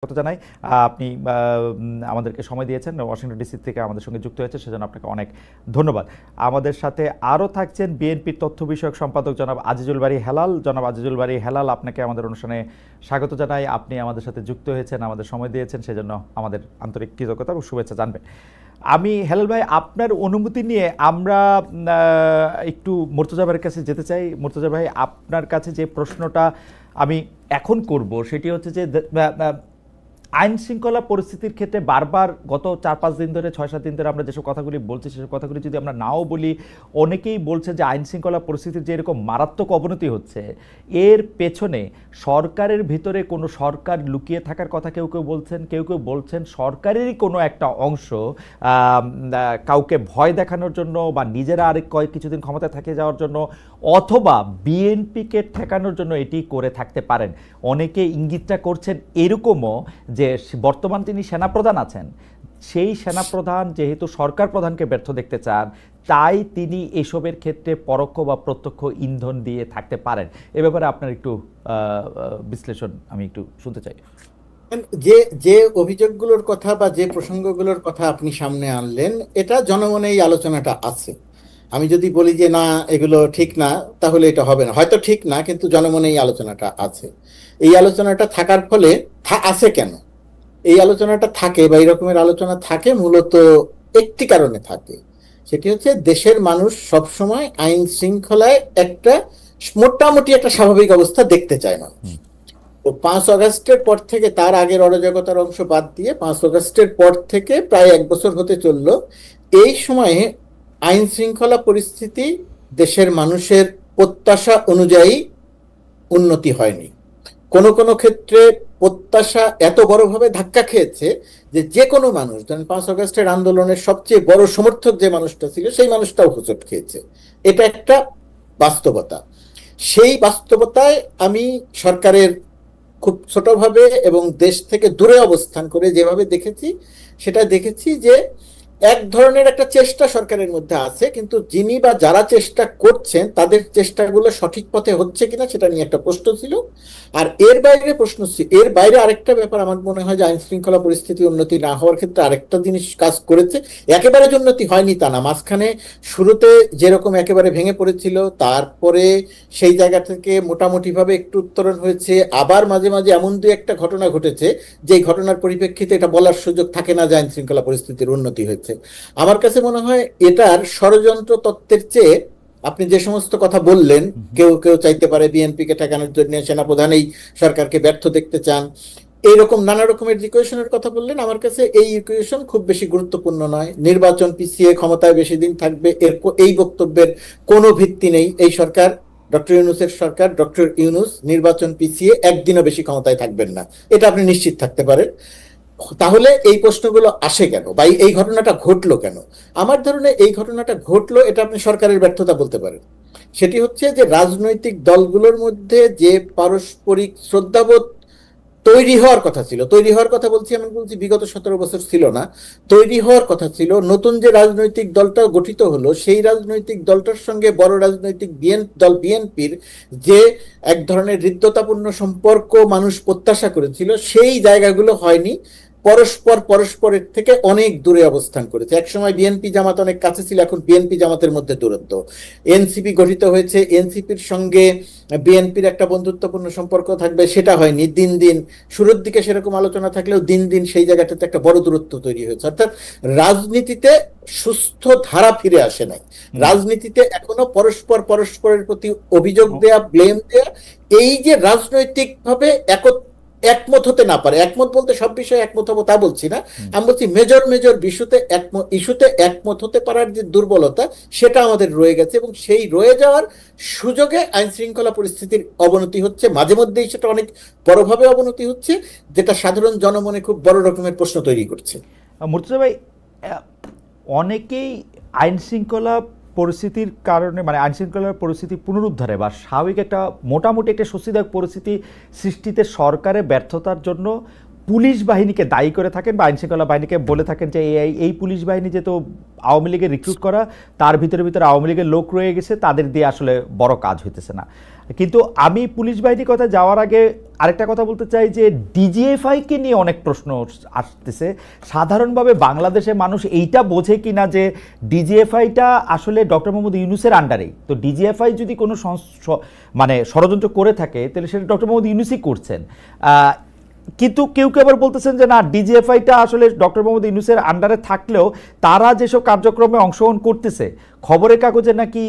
স্বাগত জানাই। আপনি আমাদেরকে সময় দিয়েছেন, ওয়াশিংটন ডিসি থেকে আমাদের সঙ্গে যুক্ত হয়েছে, সেজন্য আপনাকে অনেক ধন্যবাদ। আমাদের সাথে আরও থাকছেন বিএনপির তথ্য বিষয়ক সম্পাদক জনাব আজিজুল বারী হেলাল। জনাব আজিজুল বারী হেলাল, আপনাকে আমাদের অনুষ্ঠানে স্বাগত জানাই। আপনি আমাদের সাথে যুক্ত হয়েছেন, আমাদের সময় দিয়েছেন, সেজন্য আমাদের আন্তরিক কৃতজ্ঞতা এবং শুভেচ্ছা জানবেন। আমি হেলাল ভাই, আপনার অনুমতি নিয়ে আমরা একটু মুর্তজা ভাইয়ের কাছে যেতে চাই। মুর্তজা ভাই, আপনার কাছে যে প্রশ্নটা আমি এখন করব সেটি হচ্ছে যে আইন শৃঙ্খলা পরিস্থিতির ক্ষেত্রে বারবার গত 4-5 দিন ধরে, 6-7 দিন ধরে আমরা যেসব কথাগুলি বলছি, সেসব কথাগুলি যদি আমরা নাও বলি, অনেকেই বলছে যে আইন শৃঙ্খলা পরিস্থিতির যে এরকম মারাত্মক অবনতি হচ্ছে, এর পেছনে সরকারের ভিতরে কোনো সরকার লুকিয়ে থাকার কথা কেউ কেউ বলছেন, কেউ কেউ বলছেন সরকারেরই কোনো একটা অংশ কাউকে ভয় দেখানোর জন্য বা নিজেরা আরেক কিছুদিন ক্ষমতায় থেকে যাওয়ার জন্য অথবা বিএনপিকে ঠেকানোর জন্য এটি করে থাকতে পারেন। অনেকে ইঙ্গিতটা করছেন এরকমও যে বর্তমান তিনি সেনাপ্রধান আছেন, সেই সেনাপ্রধান যেহেতু সরকার প্রধানকে ব্যর্থ দেখতে চান, তাই তিনি এসবের ক্ষেত্রে পরোক্ষ বা প্রত্যক্ষ ইন্ধন দিয়ে থাকতে পারেন। এ ব্যাপারে আপনার একটু বিশ্লেষণ আমি একটু শুনতে চাই। যে যে অভিযোগগুলোর কথা বা যে প্রসঙ্গগুলোর কথা আপনি সামনে আনলেন, এটা জনমনে এই আলোচনাটা আছে। আমি যদি বলি যে না, এগুলো ঠিক না, তাহলে এটা হবে না। হয়তো ঠিক না, কিন্তু জনমনে এই আলোচনাটা আছে। এই আলোচনাটা থাকার ফলে আছে কেন? এই আলোচনাটা থাকে বা এই রকমের আলোচনা থাকে মূলত একটি কারণে থাকে। সেটি হচ্ছে দেশের মানুষ সবসময় আইন শৃঙ্খলায় একটা মোটামুটি একটা স্বাভাবিক অবস্থা দেখতে চায় না। তো 5 আগস্টের পর থেকে, তার আগের অরাজকতার অংশ বাদ দিয়ে 5 আগস্টের পর থেকে প্রায় 1 বছর হতে চলল, এই সময়ে আইন শৃঙ্খলা পরিস্থিতি দেশের মানুষের প্রত্যাশা অনুযায়ী উন্নতি হয়নি। কোনো কোনো ক্ষেত্রে প্রত্যাশা এত বড়ভাবে ধাক্কা খেয়েছে যে যে কোনো মানুষ, ধরেন 5 আগস্টের আন্দোলনের সবচেয়ে বড় সমর্থক যে মানুষটা ছিল, সেই মানুষটাও হোঁচট খেয়েছে। এটা একটা বাস্তবতা। সেই বাস্তবতায় আমি সরকারের খুব ছোটভাবে এবং দেশ থেকে দূরে অবস্থান করে যেভাবে দেখেছি, সেটা দেখেছি যে এক ধরনের একটা চেষ্টা সরকারের মধ্যে আছে, কিন্তু যিনি বা যারা চেষ্টা করছেন তাদের চেষ্টাগুলো সঠিক পথে হচ্ছে কিনা সেটা নিয়ে একটা প্রশ্ন ছিল। আর এর বাইরে আরেকটা ব্যাপার আমার মনে হয় যে আইন শৃঙ্খলা পরিস্থিতি উন্নতি না হওয়ার ক্ষেত্রে আরেকটা জিনিস কাজ করেছে। একেবারে যে উন্নতি হয়নি তা না, মাঝখানে শুরুতে যেরকম একেবারে ভেঙে পড়েছিল, তারপরে সেই জায়গা থেকে মোটামুটি ভাবে একটু উত্তরণ হয়েছে। আবার মাঝে মাঝে এমন দু একটা ঘটনা ঘটেছে যে ঘটনার পরিপ্রেক্ষিতে এটা বলার সুযোগ থাকে না যে আইন শৃঙ্খলা পরিস্থিতির উন্নতি হয়েছে। আমার কাছে মনে হয় এটার ষড়যন্ত্র তত্ত্বের চেয়ে আপনি যে সমস্ত কথা বললেন, কেউ কেউ চাইতে পারে বিএনপিকে ঠেকানোর জন্য সেনাপ্রধান এই সরকারকে ব্যর্থ দেখতে চান, এইরকম নানা রকমের ইকুয়েশনের কথা বললেন, আমার কাছে এই ইকুয়েশন খুব বেশি গুরুত্বপূর্ণ নয়। নির্বাচন পিছিয়ে ক্ষমতায় বেশি দিন থাকবে, এই বক্তব্যের কোনো ভিত্তি নেই। এই সরকার, ডক্টর ইউনূসের সরকার, ডক্টর ইউনূস নির্বাচন পিছিয়ে একদিনও বেশি ক্ষমতায় থাকবেন না, এটা আপনি নিশ্চিত থাকতে পারেন। তাহলে এই প্রশ্নগুলো আসে কেন বা এই ঘটনাটা ঘটলো কেন? আমার ধারণা এই ঘটনাটা ঘটলো, এটা আপনি সরকারের ব্যর্থতা বলতে পারেন। সেটি হচ্ছে যে রাজনৈতিক দলগুলোর মধ্যে যে পারস্পরিক শ্রদ্ধাবোধ তৈরি হওয়ার কথা ছিল, তৈরি হওয়ার কথা বলছি, আমি বলছি বিগত 17 বছর ছিল না, তৈরি হওয়ার কথা ছিল। নতুন যে রাজনৈতিক দলটা গঠিত হলো, সেই রাজনৈতিক দলটার সঙ্গে বড় রাজনৈতিক দল বিএনপির যে এক ধরনের হৃদ্যতাপূর্ণ সম্পর্ক মানুষ প্রত্যাশা করেছিল, সেই জায়গাগুলো হয়নি। পরস্পরের থেকে অনেক দূরে অবস্থান করেছে। একসময় বিএনপি জামাত অনেক কাছে ছিল, এখন বিএনপি জামাতের মধ্যে দূরত্ব। এনসিপি গঠিত হয়েছে, এনসিপির সঙ্গে বিএনপির একটা বন্ধুত্বপূর্ণ সম্পর্ক থাকবে, সেটা হয়নি। দিন দিন শুরুর দিকে সেরকম আলোচনা থাকলেও দিন দিন সেই জায়গাটাতে একটা বড় দূরত্ব তৈরি হয়েছে। অর্থাৎ রাজনীতিতে সুস্থ ধারা ফিরে আসে নাই। রাজনীতিতে এখনো পরস্পরের প্রতি অভিযোগ দেয়া, ব্লেম দেয়া, এই যে রাজনৈতিক ভাবে একমত হতে না পারে, একমত বলতে সব বিষয়ে একমত হবো তা বলছি না, আমি বলছি মেজর ইস্যুতে একমত হতে পারার যে দুর্বলতা, সেটা আমাদের রয়ে গেছে। এবং সেই রয়ে যাওয়ার সুযোগে আইন শৃঙ্খলা পরিস্থিতির অবনতি হচ্ছে, মাঝে মধ্যেই সেটা অনেক বড়ভাবে অবনতি হচ্ছে, যেটা সাধারণ জনমনে খুব বড় রকমের প্রশ্ন তৈরি করছে। মুর্তজা ভাই, অনেকেই আইন শৃঙ্খলা পরিস্থিতির কারণে, মানে আইন শৃঙ্খলার পরিস্থিতি পুনরুদ্ধারে বা স্বাভাবিক একটা মোটামুটি একটা স্বস্তিদায়ক পরিস্থিতি সৃষ্টিতে সরকারের ব্যর্থতার জন্য পুলিশ বাহিনীকে দায়ী করে থাকেন বা আইনশৃঙ্খলা বাহিনীকে বলে থাকেন যে এই পুলিশ বাহিনী যে তো আওয়ামী লীগের রিক্রুট করা, তার ভিতরে আওয়ামী লীগের লোক রয়ে গেছে, তাদের দিয়ে আসলে বড় কাজ হইতেছে না। কিন্তু আমি পুলিশ বাহিনীর কথা যাওয়ার আগে আরেকটা কথা বলতে চাই যে ডিজিএফআইকে নিয়ে অনেক প্রশ্ন আসতেছে। সাধারণভাবে বাংলাদেশের মানুষ এইটা বোঝে কিনা যে ডিজিএফআইটা আসলে ডক্টর মোহাম্মদ ইউনূসের আন্ডারেই, তো ডিজিএফআই যদি কোনো মানে ষড়যন্ত্র করে থাকে তাহলে সেটা ডক্টর মোহাম্মদ ইউনূসই করছেন। কিন্তু কেউ কেউ আবার বলতেছেন যে না, ডিজিএফআইটা আসলে ডক্টর মোহাম্মদ ইউনূসের আন্ডারে থাকলেও তারা যেসব কার্যক্রমে অংশগ্রহণ করতেছে, খবরের কাগজে নাকি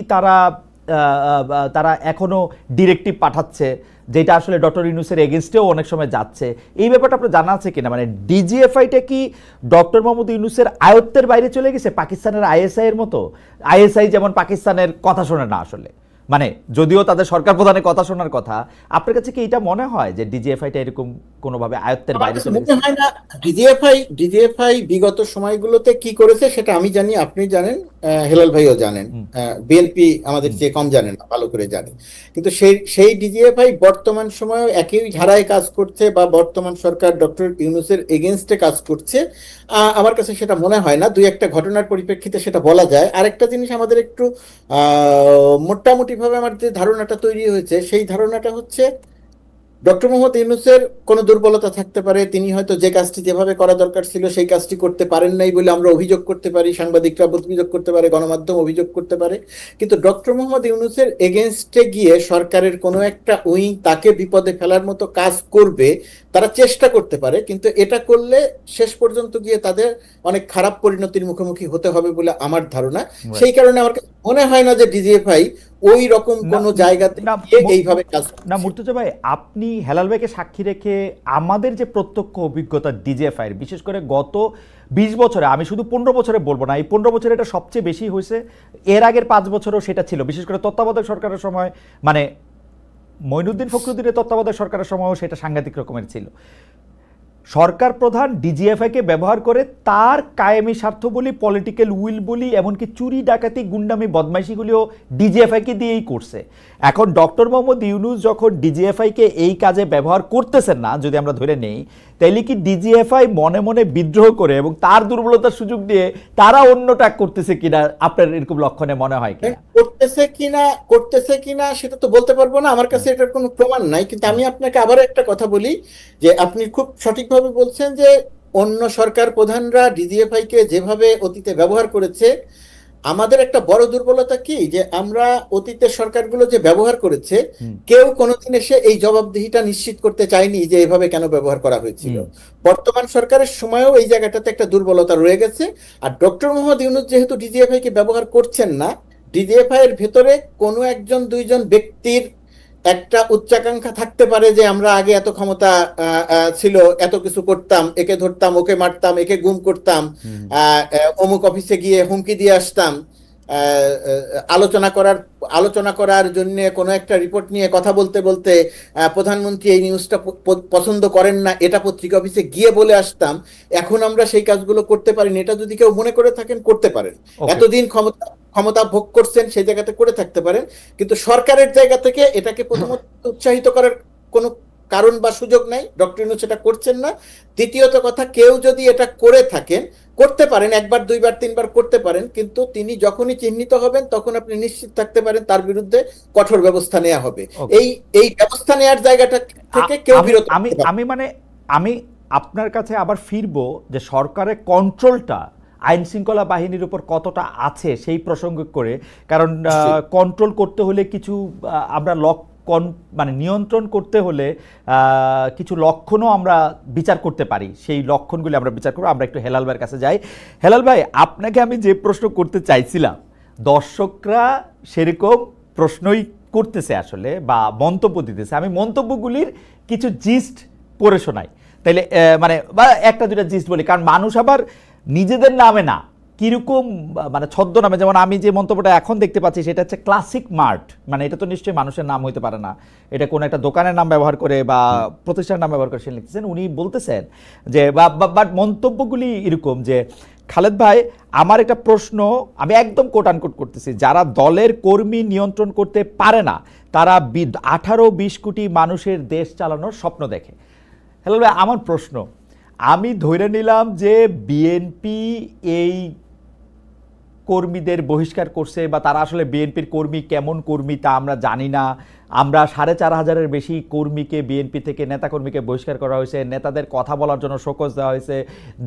তারা এখনো ডিরেক্টিভ পাঠাচ্ছে, যেটা আসলে ডক্টর ইউনূসের এগেনস্টেও অনেক সময় যাচ্ছে। এই ব্যাপারটা আপনার জানা আছে কিনা? মানে ডিজিএফআইটা কি ডক্টর মোহাম্মদ ইউনূসের আয়ত্তের বাইরে চলে গেছে, পাকিস্তানের আইএসআই এর মতো? আইএসআই যেমন পাকিস্তানের কথা শোনে না আসলে, মানে যদিও তাদের সরকার প্রধানের কথা শোনার কথা, আপনার কাছে কি এটা মনে হয় যে ডিজিএফআইটা এরকম কোনোভাবে আয়ত্তের বাইরে চলে গেছে? মনে হয় না। ডিজিএফআই বিগত সময়গুলোতে কি করেছে সেটা আমি জানি, আপনি জানেন, হেলাল ভাইও জানেন, বিএনপি আমাদের চেয়ে কম জানে না, ভালো করে জানে। কিন্তু সেই ডিজিএফআই বর্তমান সময়ে একই ধারায় কাজ করছে বা বর্তমান সরকার ডক্টর ইউনূসের এগেনস্টে কাজ করছে, আমার কাছে সেটা মনে হয় না। দুই একটা ঘটনার পরিপ্রেক্ষিতে সেটা বলা যায়। আরেকটা জিনিস আমাদের একটু মোটামুটি ভাবে আমার যে ধারণাটা তৈরি হয়েছে, সেই ধারণাটা হচ্ছে ডক্টর মোহাম্মদ ইউনূসের কোনো দুর্বলতা থাকতে পারে, তিনি হয়তো যে কাজটি যেভাবে করা দরকার ছিল সেই কাজটি করতে পারেন নাই বলে আমরা অভিযোগ করতে পারি, সাংবাদিকরা অভিযোগ করতে পারে, গণমাধ্যম অভিযোগ করতে পারে। কিন্তু ডক্টর মোহাম্মদ ইউনূসের এগেনস্টে গিয়ে সরকারের কোনো একটা উইং তাকে বিপদে ফেলার মতো কাজ করবে, তারা চেষ্টা করতে পারে, কিন্তু এটা করলে শেষ পর্যন্ত গিয়ে তাদের অনেক খারাপ পরিণতির মুখোমুখি হতে হবে বলে আমার ধারণা। সেই কারণে আমার মনে হয় না যে ডিজিএফআই ওই রকম কোন জায়গাতে এইভাবে কাজ না। মুর্তজা ভাই, আপনি হেলাল ভাইকে সাক্ষী রেখে আমাদের যে প্রত্যক্ষ অভিজ্ঞতা ডিজিএফআই এর, বিশেষ করে গত 20 বছরে, আমি শুধু 15 বছরে বলবো না, এই 15 বছরে এটা সবচেয়ে বেশি হয়েছে, এর আগের 5 বছরও সেটা ছিল, বিশেষ করে তত্ত্বাবধায়ক সরকারের সময়, মানে মঈনুদ্দিন ফখরুদ্দিনের তত্ত্বাবধায়ক সরকারের সময়ও সেটা সাংঘাতিক রকমের ছিল। সরকার প্রধান ডিজিএফআইকে ব্যবহার করে তার কায়েমি স্বার্থ বলি, পলিটিক্যাল উইল বলি, এমনকি চুরি ডাকাতি গুন্ডামি বদমাইশিগুলিও ডিজিএফআইকে দিয়েই করছে। এখন ডক্টর মোহাম্মদ ইউনূস যখন ডিজিএফআইকে এই কাজে ব্যবহার করতেছেন না, যদি আমরা ধরে নেই, তাইলে কি ডিজিএফআই মনে মনে বিদ্রোহ করে এবং তার দুর্বলতার সুযোগ দিয়ে তারা অন্যটা করতেছে কিনা, আপনার এরকম লক্ষণে মনে হয় কিনা? করতেছে কিনা সেটা তো বলতে পারবো না, আমার কাছে এটার কোনো প্রমাণ নাই। কিন্তু আমি আপনাকে আবার একটা কথা বলি, যে আপনি খুব সঠিকভাবে বলছেন যে অন্য সরকার প্রধানরা ডিজিএফআই কে যেভাবে অতীতে ব্যবহার করেছে, আমাদের একটা বড় দুর্বলতা কি, যে আমরা অতীতের সরকারগুলো যে ব্যবহার করেছে, কেউ কোনোদিন এসে এই জবাবদিহিটা নিশ্চিত করতে চায়নি যে এভাবে কেন ব্যবহার করা হয়েছিল। বর্তমান সরকারের সময়ও এই জায়গাটাতে একটা দুর্বলতা রয়ে গেছে। আর ডক্টর মোহাম্মদ ইউনূস যেহেতু ডিজিএফআই কে ব্যবহার করছেন না, ডিজিএফআই এর ভেতরে কোনো একজন দুইজন ব্যক্তির একটা উচ্চাকাঙ্ক্ষা থাকতে পারে যে আমরা আগে এত ক্ষমতা ছিল, এত কিছু করতাম, একে ধরতাম, ওকে মারতাম, একে গুম করতাম, অমুক অফিসে গিয়ে হুমকি দিয়ে আসতাম, আলোচনা করার জন্য কোনো একটা রিপোর্ট নিয়ে কথা বলতে বলতে প্রধানমন্ত্রী এই নিউজটা পছন্দ করেন না, এটা পত্রিকা অফিসে গিয়ে বলে আসতাম। এখন আমরা সেই কাজগুলো করতে পারিনি, এটা যদি কেউ মনে করে থাকেন করতে পারেন। এতদিন ক্ষমতা ভোগ করছেন, সেই জায়গাতে করে থাকতে পারেন, কিন্তু সরকারের জায়গা থেকে এটাকে প্রথমত উৎসাহিত করার কোনো কারণ বা সুযোগ নাই, ডক্টর ইউনূস এটা করছেন না। দ্বিতীয়ত কথা, কেউ যদি এটা করে থাকেন, করতে পারেন, একবার দুইবার তিনবার করতে পারেন, কিন্তু তিনি যখনই চিহ্নিত হবেন তখন আপনি নিশ্চিত থাকতে পারেন তার বিরুদ্ধে কঠোর ব্যবস্থা নেওয়া হবে। এই ব্যবস্থা নেওয়ার জায়গাটা থেকে কেউ বিরত। আমি আপনার কাছে আবার ফিরবো যে সরকারের কন্ট্রোলটা আইন শৃঙ্খলা বাহিনীর উপর কতটা আছে সেই প্রসঙ্গ করে, কারণ কন্ট্রোল করতে হলে কিছু আমরা মানে নিয়ন্ত্রণ করতে হলে কিছু লক্ষণও আমরা বিচার করতে পারি, সেই লক্ষণগুলি আমরা বিচার করবো। আমরা একটু হেলাল ভাইয়ের কাছে যাই। হেলাল ভাই, আপনাকে আমি যে প্রশ্ন করতে চাইছিলাম, দর্শকরা সেরকম প্রশ্নই করতেছে আসলে, বা মন্তব্য দিতেছে, আমি মন্তব্যগুলির কিছু জিস্ট পড়ে শোনাই, তাইলে মানে বা একটা দুটা জিস্ট বলি, কারণ মানুষ আবার নিজেদের নামে না, কিরকম মানে ছদ্মনামে, যেমন আমি যে মন্তব্যটা এখন দেখতে পাচ্ছি সেটা হচ্ছে ক্লাসিক মার্ট, মানে এটা তো নিশ্চয়ই মানুষের নাম হইতে পারে না, এটা কোন একটা দোকানের নাম ব্যবহার করে বা প্রতিষ্ঠানের নাম ব্যবহার করে সে লিখতেছেন। উনি বলতেছেন যে বাট মন্তব্যগুলি এরকম যে, খালেদ ভাই, আমার একটা প্রশ্ন, আমি একদম কোট আনকোট করতেছি, যারা দলের কর্মী নিয়ন্ত্রণ করতে পারে না তারা 18-20 কোটি মানুষের দেশ চালানোর স্বপ্ন দেখে। হেলাল ভাই, আমার প্রশ্ন, আমি ধরে নিলাম যে বিএনপি এই কর্মীদের বহিষ্কার করছে, বা তারা আসলে বিএনপির কর্মী কেমন কর্মী তা আমরা জানি না। আমরা 4,500-এর বেশি কর্মীকে, বিএনপি থেকে নেতাকর্মীকে বহিষ্কার করা হয়েছে, নেতাদের কথা বলার জন্য শোকজ দেওয়া হয়েছে,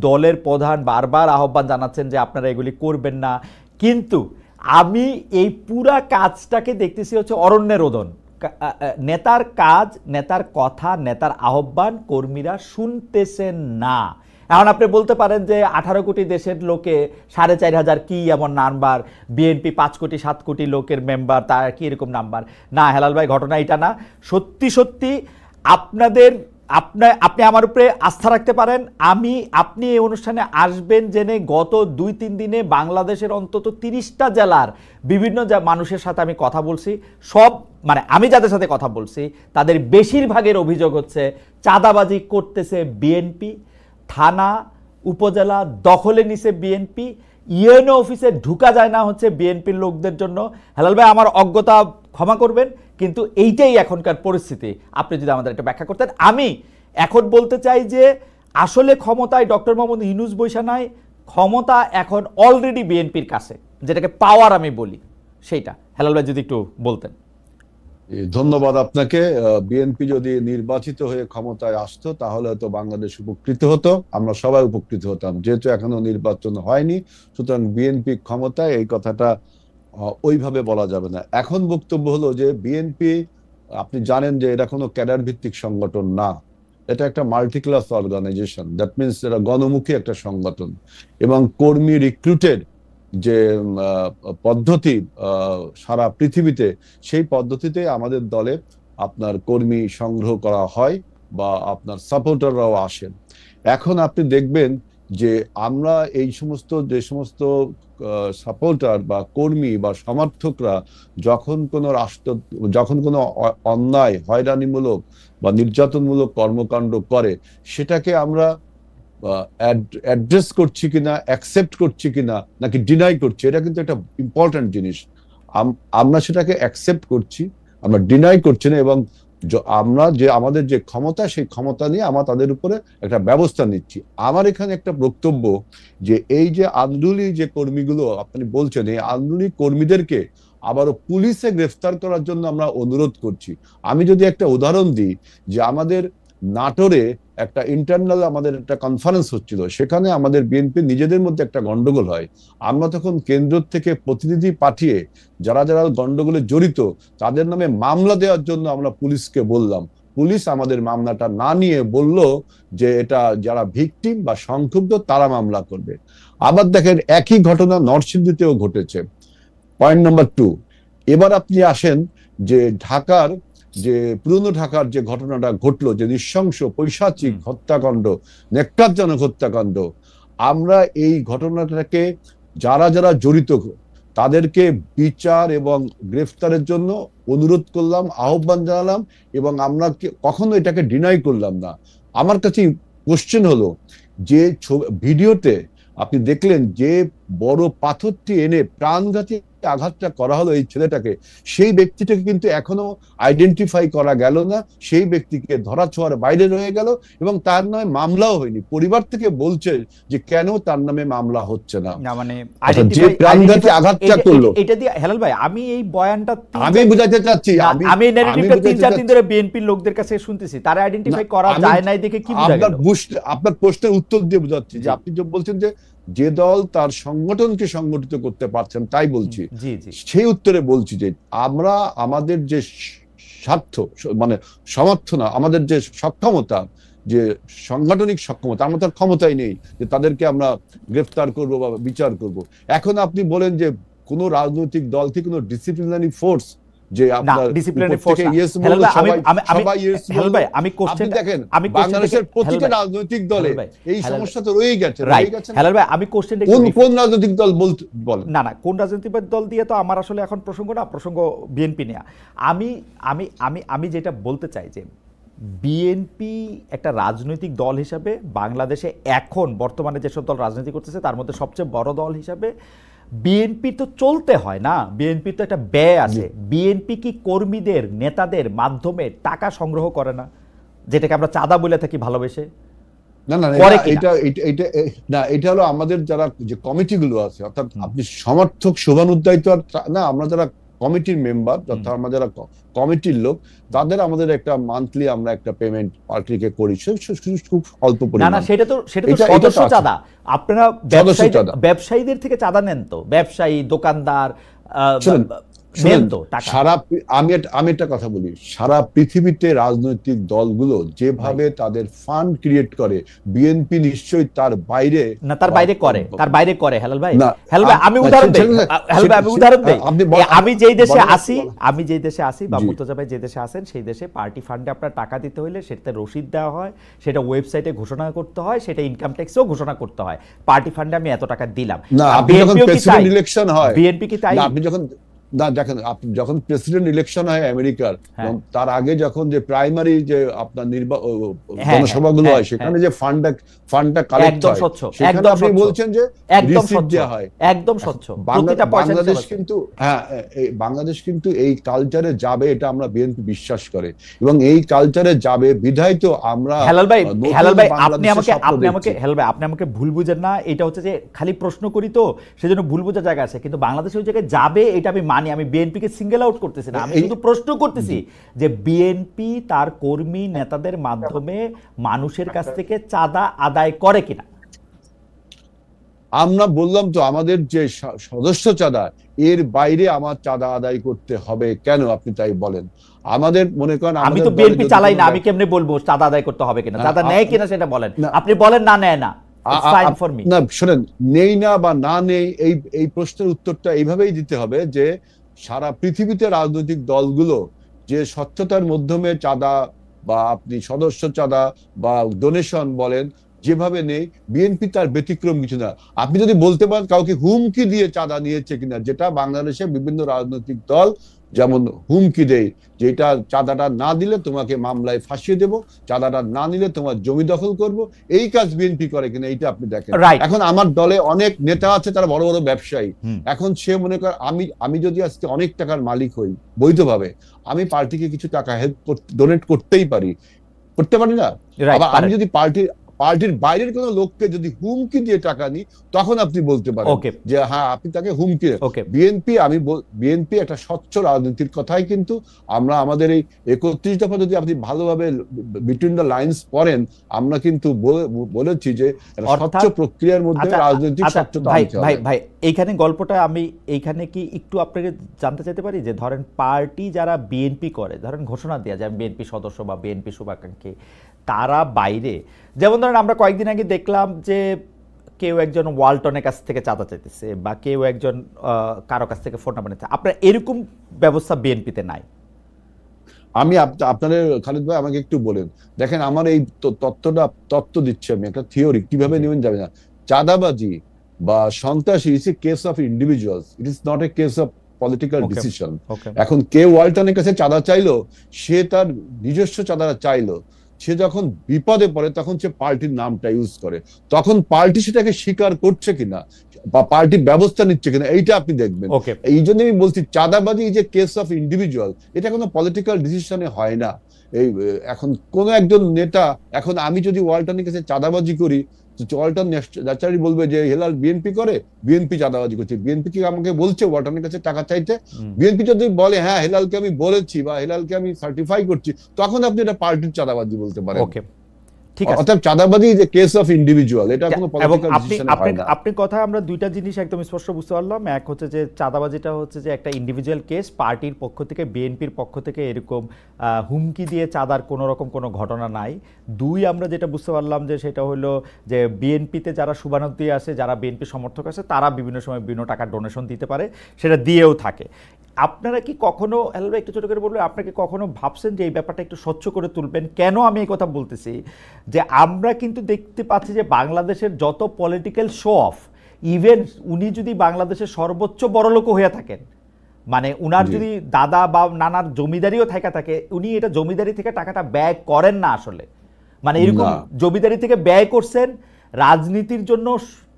দলের প্রধান বারবার আহ্বান জানাচ্ছেন যে আপনারা এগুলি করবেন না। কিন্তু আমি এই পুরা কাজটাকে দেখতেছি হচ্ছে অরণ্যের রোদন। নেতার কাজ, নেতার কথা, নেতার আহ্বান কর্মীরা শুনতেছেন না। এখন আপনি বলতে পারেন যে 18 কোটি দেশের লোকে 4,500 কি এমন নাম্বার, বিএনপি 5 কোটি 7 কোটি লোকের মেম্বার, তার কি এরকম নাম্বার? না হেলাল ভাই, ঘটনা এটা না। সত্যি সত্যি আপনি আমার উপরে আস্থা রাখতে পারেন। আপনি এই অনুষ্ঠানে আসবেন জেনে গত 2-3 দিনে বাংলাদেশের অন্তত 30টা জেলার বিভিন্ন মানুষের সাথে আমি কথা বলছি। সব মানে আমি যাদের সাথে কথা বলছি তাদের বেশিরভাগের অভিযোগ হচ্ছে চাঁদাবাজি করতেছে বিএনপি, থানা উপজেলা দখলে নিছে বিএনপি, ইউএনও অফিসে ঢুকা যায় না হচ্ছে বিএনপির লোকদের জন্য। হেলাল ভাই, আমার অজ্ঞতা ক্ষমা করবেন, কিন্তু এইটাই এখনকার পরিস্থিতি। আপনি যদি আমাদের একটা ব্যাখ্যা করতেন। আমি এখন বলতে চাই যে আসলে ক্ষমতায় ডক্টর মোহাম্মদ ইউনূস বৈশা নাই, ক্ষমতা এখন অলরেডি বিএনপির কাছে, যেটাকে পাওয়ার আমি বলি, সেইটা হেলাল ভাই যদি একটু বলতেন। ধন্যবাদ আপনাকে। বিএনপি যদি নির্বাচিত হয়ে ক্ষমতায় আসতো তাহলে হয়তো বাংলাদেশ উপকৃত হতো, আমরা সবাই উপকৃত হতাম। যেহেতু এখনো নির্বাচন হয়নি, সুতরাং বিএনপি ক্ষমতায়, এই কথাটা ওইভাবে বলা যাবে না। এখন বক্তব্য হলো যে বিএনপি, আপনি জানেন যে এটা কোনো ক্যাডার ভিত্তিক সংগঠন না, এটা একটা multi class organisation. That means এটা গণমুখী একটা সংগঠন, এবং কর্মী রিক্রুটেড যে পদ্ধতি সারা পৃথিবীতে, সেই পদ্ধতিতে আমাদের দলে আপনার কর্মী সংগ্রহ করা হয় বা আপনার সাপোর্টাররাও আসেন। এখন আপনি দেখবেন যে আমরা এই সমস্ত যে সমস্ত সাপোর্টার বা কর্মী বা সমর্থকরা যখন কোনো অন্যায়, হয়রানিমূলক বা নির্যাতনমূলক কর্মকাণ্ড করে, সেটাকে আমরা অ্যাড্রেস করছি কিনা, অ্যাকসেপ্ট করছি কিনা, নাকি ডিনাই করছি, এটা কিন্তু একটা ইম্পর্টেন্ট জিনিস। আমরা সেটাকে অ্যাকসেপ্ট করছি, আমরা ডিনাই করছি না, এবং আমরা যে আমাদের যে ক্ষমতা, সেই ক্ষমতা নিয়ে আমরা তাদের উপরে একটা ব্যবস্থা নিচ্ছি। আমার এখানে একটা বক্তব্য যে এই যে আন্দোলনী যে কর্মীগুলো আপনি বলছেন, এই আন্দোলনী কর্মীদেরকে আবারও পুলিশে গ্রেফতার করার জন্য আমরা অনুরোধ করছি। আমি যদি একটা উদাহরণ দিই, যে আমাদের নাটোরে একটা ইন্টারনাল আমাদের একটা কনফারেন্স হচ্ছিল, সেখানে আমাদের বিএনপি নিজেদের মধ্যে একটা গন্ডগোল হয়। আমরা তখন কেন্দ্র থেকে প্রতিনিধি পাঠিয়ে যারা যারা গন্ডগোলে জড়িত তাদের নামে মামলা দেওয়ার জন্য আমরা পুলিশকে বললাম। পুলিশ আমাদের মামলাটা না নিয়ে বলল যে এটা যারা ভিকটিম বা সংক্ষুব্ধ তারা মামলা করবে। আবার দেখেন একই ঘটনা নরসিংদীতেও ঘটেছে। পয়েন্ট নাম্বার 2, এবার আপনি আসেন যে ঢাকার যে পুরনো ঢাকার যে ঘটনাটা ঘটলো, যে নৃশংস পৈশাচিক হত্যাকাণ্ড, নেককারজনক হত্যাকাণ্ড, আমরা এই ঘটনাটাকে যারা যারা জড়িত তাদেরকে বিচার এবং গ্রেফতারের জন্য অনুরোধ করলাম, আহ্বান জানালাম, এবং আমরা কখনো এটাকে ডিনাই করলাম না। আমার কাছে কোশ্চেন হলো যে ভিডিওতে আপনি দেখলেন যে বড় পাথরটি এনে প্রাণঘাতী আঘাতটা করা হলো এই ছেলেটাকে, সেই ব্যক্তিটাকে কিন্তু এখনো আইডেন্টিফাই করা গেল না, সেই ব্যক্তিকে ধরা ছোঁয়ার বাইরে রয়ে গেল, এবং তার নামে মামলাও হয়নি। পরিবার থেকে বলছে যে কেন তার নামে মামলা হচ্ছে না, মানে যে প্রাণঘাতী আঘাতটা করলো। এটা দিয়ে হেলাল ভাই, আমি এই বয়ানটা আমি বুঝাতে চাচ্ছি, আমি ন্যারেটিভটা 3-4 দিন ধরে বিএনপির লোকদের কাছে শুনতেছি, তারা আইডেন্টিফাই করা যায় নাই দেখে কি বুঝা গেল? আপনার প্রশ্নের উত্তর দিয়ে বুঝাচ্ছি যে আপনি যে বলছেন যে দল তার সংগঠনকে সংগঠিত করতে পারছেন, তাই বলছি। সেই উত্তরে বলছি যে আমরা আমাদের যে স্বার্থ, মানে সমর্থ না, আমাদের যে সক্ষমতা, যে সাংগঠনিক সক্ষমতা, আমরা তার ক্ষমতাই নেই যে তাদেরকে আমরা গ্রেফতার করব বা বিচার করব। এখন আপনি বলেন যে কোন রাজনৈতিক দল কি কোনো ডিসিপ্লিনারি ফোর্স, যে আপনার ডিসিপ্লিনারি ফোর্স আমি কোশ্চেন দেখেন, বাংলাদেশের প্রতিটা রাজনৈতিক দলে এই সমস্যা তো রয়েই গেছে। হেলাল ভাই, আমি কোশ্চেনটা কোন রাজনৈতিক দল বলেন? না কোন রাজনৈতিক দল দিয়ে তো আমার আসলে এখন প্রসঙ্গ না, প্রসঙ্গ বিএনপি নিয়ে। আমি আমি আমি আমি যেটা বলতে চাই যে বিএনপি একটা রাজনৈতিক দল হিসাবে বাংলাদেশে এখন বর্তমানে যেসব দল রাজনীতি করতেছে তার মধ্যে সবচেয়ে বড় দল হিসাবে বিএনপি তো চলতে হয় না, বিএনপি তো একটা ব্যয় আছে। বিএনপি কি কর্মীদের, নেতাদের মাধ্যমে টাকা সংগ্রহ করে না, যেটাকে আমরা চাঁদা বলে থাকি ভালোবেসে? না না না, করে এটা কিনা? এটা এটা এটা না, এটা হলো আমাদের যারা যে কমিটিগুলো আছে, অর্থাৎ আপনি সমর্থক শুভানুধ্যায়িত না, আমরা যারা কমিটির মেম্বার, অর্থাৎ আমরা যারা কমিটির লোক, তাদের আমাদের একটা মান্থলি আমরা একটা পেমেন্ট পার্টিকে করি, খুব অল্প না না, পরিমাণ। সেটা তো এটা সদস্য তো আছে। চাঁদা। আপনারা সদস্য চাঁদা। ব্যবসায়ীদের থেকে চাঁদা নেন তো, ব্যবসায়ী দোকানদার শুনুন, নেন তো টাকা। আমি একটা কথা বলি, সারা পৃথিবীতে রাজনৈতিক দলগুলো যেভাবে তাদের ফান্ড ক্রিয়েট করে, বিএনপি নিশ্চয়ই তার বাইরে না, তার বাইরে করে হেলাল ভাই। না, হেলাল ভাই আমি উদাহরণ দেই, হেলাল ভাই আমি উদাহরণ দেই। আমি যেই দেশে আসি বা মুর্তজা ভাই যে দেশে আছেন, সেই দেশে পার্টি ফান্ডে আপনার টাকা দিতে হলে সেটাতে রসিদ দেওয়া হয়, সেটা ওয়েবসাইটে ঘোষণা করতে হয়, সেটা ইনকাম ট্যাক্সেও ঘোষণা করতে হয়, পার্টি ফান্ডে আমি এত টাকা দিলাম। না, আপনি যখন প্রেসিডেন্ট ইলেকশন হয়, বিএনপি কি তাই? আপনি যখন দেখেন, যখন প্রেসিডেন্ট ইলেকশন হয় আমেরিকার, তার আগে যখন যে প্রাইমারি যে আপনার জনসভাগুলো হয়, সেখানে যে ফান্ডটা কালেক্ট হয়, সেখানে আপনি বলছেন যে একদম স্বচ্ছ হয়, একদম স্বচ্ছ, প্রতিটা পয়সা বাংলাদেশ কিন্তু বাংলাদেশ কিন্তু এই কালচারে যাবে, এটা আমরা বিএনপি বিশ্বাস করে, এবং এই কালচারে যাবে বিধায় তো আমরা। হেলাল ভাই আপনি আমাকে ভুল বুঝেন না, এটা হচ্ছে যে খালি প্রশ্ন করি তো সেজন্য ভুল বোঝার জায়গা আছে, কিন্তু বাংলাদেশ ওই জায়গায় যাবে এটা আমি মানি। আমি বিএনপি কে সিঙ্গেল আউট করতেছি না, আমি শুধু প্রশ্ন করতেছি যে বিএনপি তার কর্মী নেতাদের মাধ্যমে মানুষের কাছ থেকে চাঁদা আদায় করে কিনা। আমরা বললাম তো, আমাদের যে সদস্য চাঁদা, এর বাইরে আমার চাঁদা আদায় করতে হবে কেন, আপনি তাই বলেন। আমাদের মনে করেন, আমি তো বিএনপি চালাই না, আমি কেমনে বলবো চাঁদা আদায় করতে হবে কিনা? চাঁদা নেয় কিনা সেটা বলেন, আপনি বলেন না নেয় না, না শোনেন, নেই না বা না নেই, এই প্রশ্নের উত্তরটা এইভাবেই দিতে হবে যে সারা পৃথিবীতে রাজনৈতিক দলগুলো যে স্বচ্ছতার মাধ্যমে চাঁদা বা আপনি সদস্য চাঁদা বা ডোনেশন বলেন যেভাবে নেই, বিএনপি তার ব্যতিক্রম কিছু না। আপনি যদি বলতে পারেন কাউকে হুমকি দিয়ে চাঁদা নিয়েছে কিনা, যেটা বাংলাদেশে বিভিন্ন রাজনৈতিক দল যেমন হুমকি দেয়, যেটা চাঁদাটা না দিলে তোমাকে মামলায় ফাঁসিয়ে দেব, চাঁদাটা না নিলে তোমার জমি দখল করব, এই কাজ বিএনপি করে কিনা এইটা আপনি দেখেন। এখন আমার দলে অনেক নেতা আছে, তারা বড় বড় ব্যবসায়ী। এখন সে মনে করে আমি যদি আজকে অনেক টাকার মালিক হই বৈধভাবে, আমি পার্টিকে কিছু টাকা ডোনেট করতেই পারি, করতে পারি না? আবার আমি যদি পার্টির বাইরের কোন লোককে যদি হুমকি দিয়ে টাকা নিই, তখন আপনি বলতে পারেন যে হ্যাঁ আপনি তাকে হুমকি। বিএনপি একটা স্বচ্ছ রাজনীতির কথাই, কিন্তু আমরা আমাদের এই 31 দফা যদি আপনি ভালোভাবে বিটুইন দ্য লাইন্স পড়েন, আমরা কিন্তু বলেছি যে স্বচ্ছ প্রক্রিয়ার মধ্যে রাজনৈতিক স্বচ্ছতা আনতে হবে। ভাই এইখানে গল্পটা আমি এইখানে কি একটু আপনাকে জানতে চাইতে পারি যে ধরেন পার্টি যারা বিএনপি করে, ধরেন ঘোষণা দেয়া যায় বিএনপি সদস্য বা বিএনপি শুভাকাঙ্ক্ষী, তারা বাইরে, যেমন ধরেন আমরা কয়েকদিন আগে দেখলাম যে কেউ একজন ওয়ালটনের কাছ থেকে চাঁদা চাইতেছে বা কেউ একজন কারো কাছ থেকে ফোন নাম্বার নিচ্ছে, আপনার এরকম ব্যবস্থা বিএনপিতে নাই? আমি আপনাদের খালিদ ভাই আমাকে একটু বলেন, দেখেন আমার এই তত্ত্ব দিচ্ছি, আমি একটা থিওরি, কিভাবে নেবেন যাবে না। চাঁদাবাজি বা সন্ত্রাসী is a case of individuals, it is not a case of political decision. এখন কেউ ওয়ালটনের কাছে চাঁদা চাইলো, সে তার নিজস্ব চাঁদাটা চাইলো, সে যখন বিপদে পড়ে তখন সে পার্টির নামটা ইউজ করে, তখন পার্টি সেটাকে স্বীকার করছে কিনা বা পার্টি ব্যবস্থা নিচ্ছে কিনা, এইটা আপনি দেখবেন। এই জন্য আমি বলছি চাঁদাবাজি is a case of individual, এটা কোনো পলিটিক্যাল ডিসিশনে হয় না। এই এখন কোন একজন নেতা, এখন আমি যদি ওয়ালটনের কাছে চাঁদাবাজি করি, ওয়ালটন ন্যাচারালি বলবে যে হেলাল বিএনপি করে, বিএনপি চাঁদাবাজি করছে, বিএনপি কি আমাকে বলছে ওয়ালটনের কাছে টাকা চাইতে? বিএনপি যদি বলে হ্যাঁ হেলালকে আমি বলেছি বা হেলালকে আমি সার্টিফাই করছি, তখন আপনি এটা পার্টির চাঁদাবাজি বলতে পারেন। ঠিক আছে, অর্থাৎ চাঁদাবাজি is a case of individual, এটা কোনো পলিটিক্যাল ডিসিশন হয় না। আপনি কথা আমরা দুইটা জিনিস একদম স্পষ্ট বুঝতে পারলাম। এক হচ্ছে যে চাঁদাবাজিটা হচ্ছে যে একটা ইন্ডিভিজুয়াল কেস, পার্টির পক্ষ থেকে বিএনপির পক্ষ থেকে এরকম হুমকি দিয়ে চাঁদার কোনো রকম কোনো ঘটনা নাই। দুই, আমরা যেটা বুঝতে পারলাম যে সেটা হলো যে বিএনপিতে যারা শুভানুধ্যায়ী আছে, যারা বিএনপি সমর্থক আছে, তারা বিভিন্ন সময় বিভিন্ন টাকা ডোনেশন দিতে পারে, সেটা দিয়েও থাকে। আপনারা কি কখনো, হেলাল একটু ছোট করে বলবেন, আপনাকে কখনো ভাবছেন যে এই ব্যাপারটা একটু স্বচ্ছ করে তুলবেন? কেন আমি এই কথা বলতেছি যে আমরা কিন্তু দেখতে পাচ্ছি যে বাংলাদেশের যত পলিটিক্যাল শো অফ, ইভেন উনি যদি বাংলাদেশের সর্বোচ্চ বড়লোক হয়ে থাকেন, মানে উনার যদি দাদা বা নানার জমিদারিও থাকে, উনি এটা জমিদারি থেকে টাকাটা ব্যয় করেন না আসলে, মানে এরকম জমিদারি থেকে ব্যয় করছেন, রাজনীতির জন্য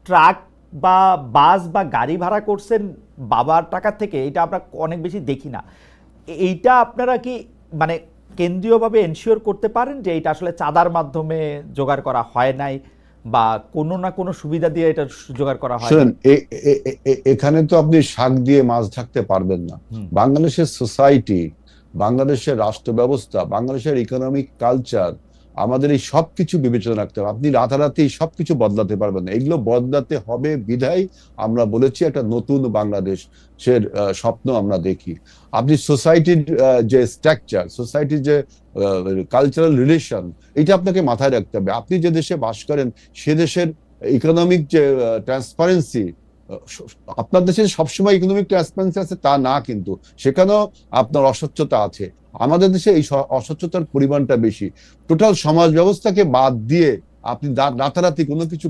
ট্রাক বা বাস বা গাড়ি ভাড়া করছেন বাবার টাকা থেকে, এটা আমরা অনেক বেশি দেখি না। এইটা আপনারা কি মানে কেন্দ্রীয়ভাবে এনশিওর করতে পারেন যে এটা আসলে চাঁদার মাধ্যমে জোগাড় করা হয় নাই বা কোনো না কোনো সুবিধা দিয়ে এটা জোগাড় করা হয়? শুনুন, এখানে তো আপনি শাক দিয়ে মাছ ঢাকতে পারবেন না। বাংলাদেশের সোসাইটি, বাংলাদেশের রাষ্ট্র ব্যবস্থা, বাংলাদেশের ইকোনমিক কালচার, আমাদের এই সবকিছু বিবেচনা রাখতে হবে। আপনি রাতারাতি সবকিছু বদলাতে পারবেন না, এগুলো বদলাতে হবে। বিধায় আমরা বলেছি একটা নতুন বাংলাদেশের স্বপ্ন আমরা দেখি। আপনি সোসাইটির যে স্ট্রাকচার, সোসাইটির যে কালচারাল রিলেশন, এটা আপনাকে মাথায় রাখতে হবে। আপনি যে দেশে বাস করেন সে দেশের ইকোনমিক যে ট্রান্সপারেন্সি, আপনার দেশে সবসময় ইকোনমিক ট্রান্সপারেন্সি আছে তা না, কিন্তু সেখানেও আপনার অস্বচ্ছতা আছে। আমাদের দেশে এই অস্বচ্ছতার পরিমাণটা বেশি। টোটাল সমাজ ব্যবস্থাকে বাদ দিয়ে আপনি রাতারাতি কোনো কিছু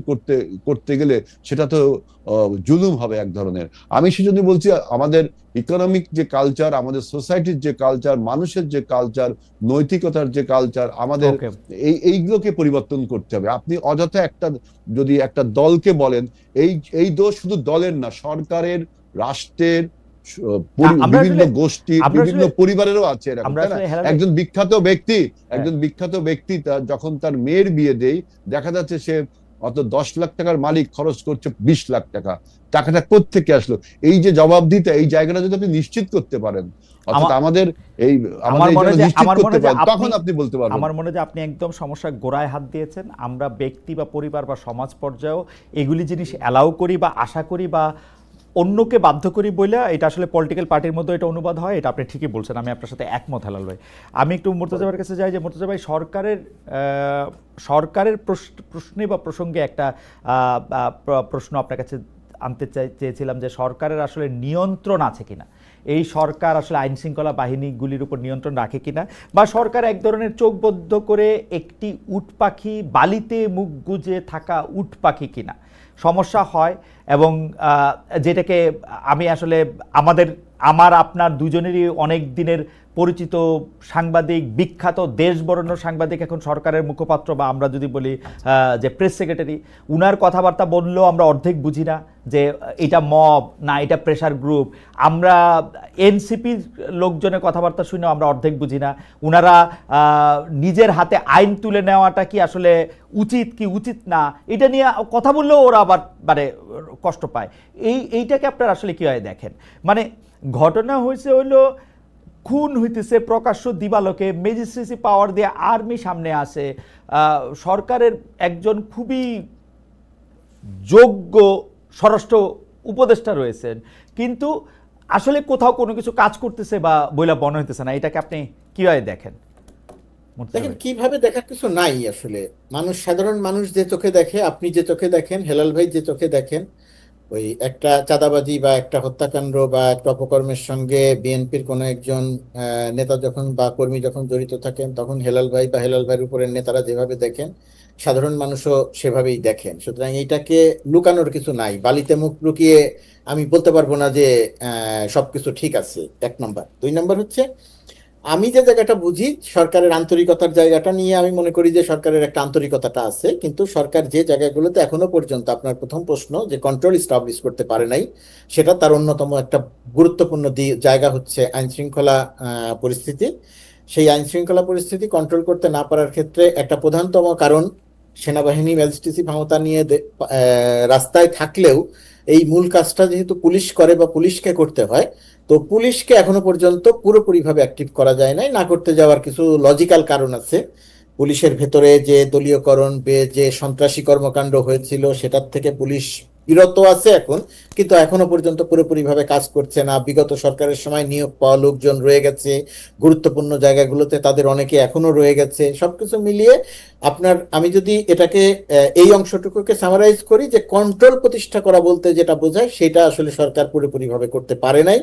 করতে গেলে সেটা তো জুলুম হবে এক ধরনের। আমি সেজন্য বলছি আমাদের ইকোনমিক যে কালচার, আমাদের সোসাইটির যে কালচার, মানুষের যে কালচার, নৈতিকতার যে কালচার, আমাদের এইগুলোকে পরিবর্তন করতে হবে। আপনি অযথা যদি একটা দলকে বলেন, এই দোষ শুধু দলের না, সরকারের, রাষ্ট্রের, বিভিন্ন গোষ্ঠী, বিভিন্ন পরিবারেরও আছে এরকম, তাই না? একজন বিখ্যাত ব্যক্তি যখন তার মেয়ের বিয়ে দেয়, দেখা যাচ্ছে সে অত 10 লাখ টাকার মালিক খরচ করছে 20 লাখ টাকা। টাকাটা কোত্থেকে আসলো? এই যে জবাবদিহিতা, এই জায়গাটা যদি আপনি নিশ্চিত করতে পারেন, অর্থাৎ আমাদের নিশ্চিত করতে পারেন, তখন আপনি বলতে পারবেন। আমার মনে হয় যে আপনি একদম সমস্যার গোড়ায় হাত দিয়েছেন। আমরা ব্যক্তি বা পরিবার বা সমাজ পর্যায়েও এগুলি জিনিস অ্যালাউ করি বা আশা করি বা অন্যকে বাধ্য করি বলে এটা আসলে পলিটিক্যাল পার্টির মধ্যে এটা অনুবাদ হয়। এটা আপনি ঠিকই বলছেন, আমি আপনার সাথে একমত হেলাল ভাই। আমি একটু মুর্তজা ভাইয়ের কাছে যাই যে মুর্তজা ভাই, সরকারের প্রশ্নে বা প্রসঙ্গে একটা প্রশ্ন আপনার কাছে আনতে চেয়েছিলাম যে সরকারের আসলে নিয়ন্ত্রণ আছে কিনা, এই সরকার আসলে আইন শৃঙ্খলা বাহিনীগুলির উপর নিয়ন্ত্রণ রাখে কিনা, বা সরকার এক ধরনের চোখ বদ্ধ করে একটি উট পাখি, বালিতে মুখ গুজে থাকা উট পাখি কিনা। সমস্যা হয় এবং যেটাকে আমি আসলে আমার আপনার দুজনেরই অনেক দিনের পরিচিত সাংবাদিক, বিখ্যাত দেশ বরেণ্য সাংবাদিক, এখন সরকারের মুখপাত্র বা আমরা যদি বলি যে প্রেস সেক্রেটারি, উনার কথাবার্তা বললেও আমরা অর্ধেক বুঝি না যে এটা মব না এটা প্রেশার গ্রুপ। আমরা এনসিপির লোকজনের কথাবার্তা শুনেও আমরা অর্ধেক বুঝি না। উনারা নিজের হাতে আইন তুলে নেওয়াটা কি আসলে উচিত কি উচিত না, এটা নিয়ে কথা বললেও ওরা আবার মানে কষ্ট পায়। এইটাকে আপনারা আসলে কীভাবে দেখেন? মানে ঘটনা হয়েছে হলো খুন হইতেছে প্রকাশ্য দিবালোকে, ম্যাজিস্ট্রেসি পাওয়ার দিয়ে আর্মি সামনে আসে, সরকারের একজন খুবই যোগ্য স্বরাষ্ট্র উপদেষ্টা রয়েছেন, কিন্তু আসলে কোথাও কোনো কিছু কাজ করতেছে বা বইলা মনে হইতেছে না। এটাকে আপনি কিভাবে দেখেন? দেখেন, কিভাবে দেখার কিছু নাই আসলে। সাধারণ মানুষ যে চোখে দেখে, আপনি যে চোখে দেখেন, হেলাল ভাই যে চোখে দেখেন, ওই একটা চাঁদাবাজি বা একটা হত্যাকাণ্ড বা একটা অপকর্মের সঙ্গে বিএনপির কোনো একজন নেতা যখন বা কর্মী যখন জড়িত থাকেন, তখন হেলাল ভাই বা হেলাল ভাইয়ের উপরের নেতারা যেভাবে দেখেন, সাধারণ মানুষও সেভাবেই দেখেন। সুতরাং এইটাকে লুকানোর কিছু নাই। বালিতে মুখ লুকিয়ে আমি বলতে পারবো না যে সবকিছু ঠিক আছে, 1 নম্বর। 2 নম্বর হচ্ছে, আমি যে জায়গাটা বুঝি সরকারের আন্তরিকতার জায়গাটা নিয়ে, আমি মনে করি যে সরকারের একটা আন্তরিকতাটা আছে, কিন্তু সরকার যে জায়গাগুলোতে এখনো পর্যন্ত, আপনার প্রথম প্রশ্ন যে কন্ট্রোল এস্টাবলিশ করতে পারে নাই, সেটা তার অন্যতম একটা গুরুত্বপূর্ণ জায়গা হচ্ছে আইন শৃঙ্খলা পরিস্থিতি। সেই আইন শৃঙ্খলা পরিস্থিতি কন্ট্রোল করতে না পারার ক্ষেত্রে একটা প্রধানতম কারণ, সেনাবাহিনী ম্যাজিস্ট্রেসি ক্ষমতা নিয়ে রাস্তায় থাকলেও এই মূল কাজটা যেহেতু পুলিশ করে বা পুলিশকে করতে হয়, তো পুলিশকে এখনো পর্যন্ত পুরোপুরিভাবে অ্যাক্টিভ করা যায় নাই। না করতে যাওয়ার কিছু লজিক্যাল কারণ আছে। পুলিশের ভেতরে যে দলীয়করণ, যে সন্ত্রাসী কর্মকাণ্ড হয়েছিল, সেটার থেকে পুলিশ বিরত আছে এখন, কিন্তু এখনো পর্যন্ত পুরোপুরিভাবে কাজ করছে না। বিগত সরকারের সময় নিয়োগ পাওয়া লোকজন রয়ে গেছে, গুরুত্বপূর্ণ জায়গাগুলোতে তাদের অনেকে এখনো রয়ে গেছে। সবকিছু মিলিয়ে আমি যদি এটাকে এই অংশটুকুকে সামারাইজ করি, যে কন্ট্রোল প্রতিষ্ঠা করা বলতে যেটা বোঝায়, সেটা আসলে সরকার পুরোপুরিভাবে করতে পারে নাই।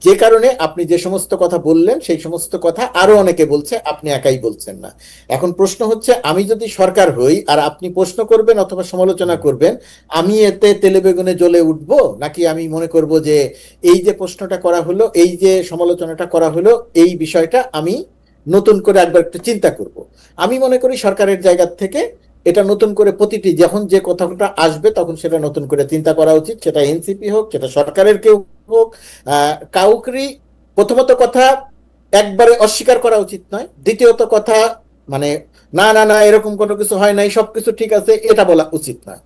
যে কারণে আপনি যে সমস্ত কথা বললেন, সেই সমস্ত কথা আরো অনেকে বলছে, আপনি একাই বলছেন না। এখন প্রশ্ন হচ্ছে, আমি যদি সরকার হই আর আপনি প্রশ্ন করবেন অথবা সমালোচনা করবেন, আমি এতে তেলে বেগুনে জ্বলে উঠবো, নাকি আমি মনে করব যে এই যে প্রশ্নটা করা হলো, এই যে সমালোচনাটা করা হলো, এই বিষয়টা আমি নতুন করে একবার একটু চিন্তা করব। আমি মনে করি সরকারের জায়গা থেকে এটা নতুন করে প্রতিটি যখন যে কথাটা আসবে, তখন সেটা নতুন করে চিন্তা করা উচিত। সেটা এনসিপি হোক, সেটা সরকারের কেউ হোক, কাউকেই প্রথমত কথা একবারে অস্বীকার করা উচিত নয়। দ্বিতীয়ত কথা, মানে না না না এরকম কোনো কিছু হয় নাই, সবকিছু ঠিক আছে, এটা বলা উচিত নয়।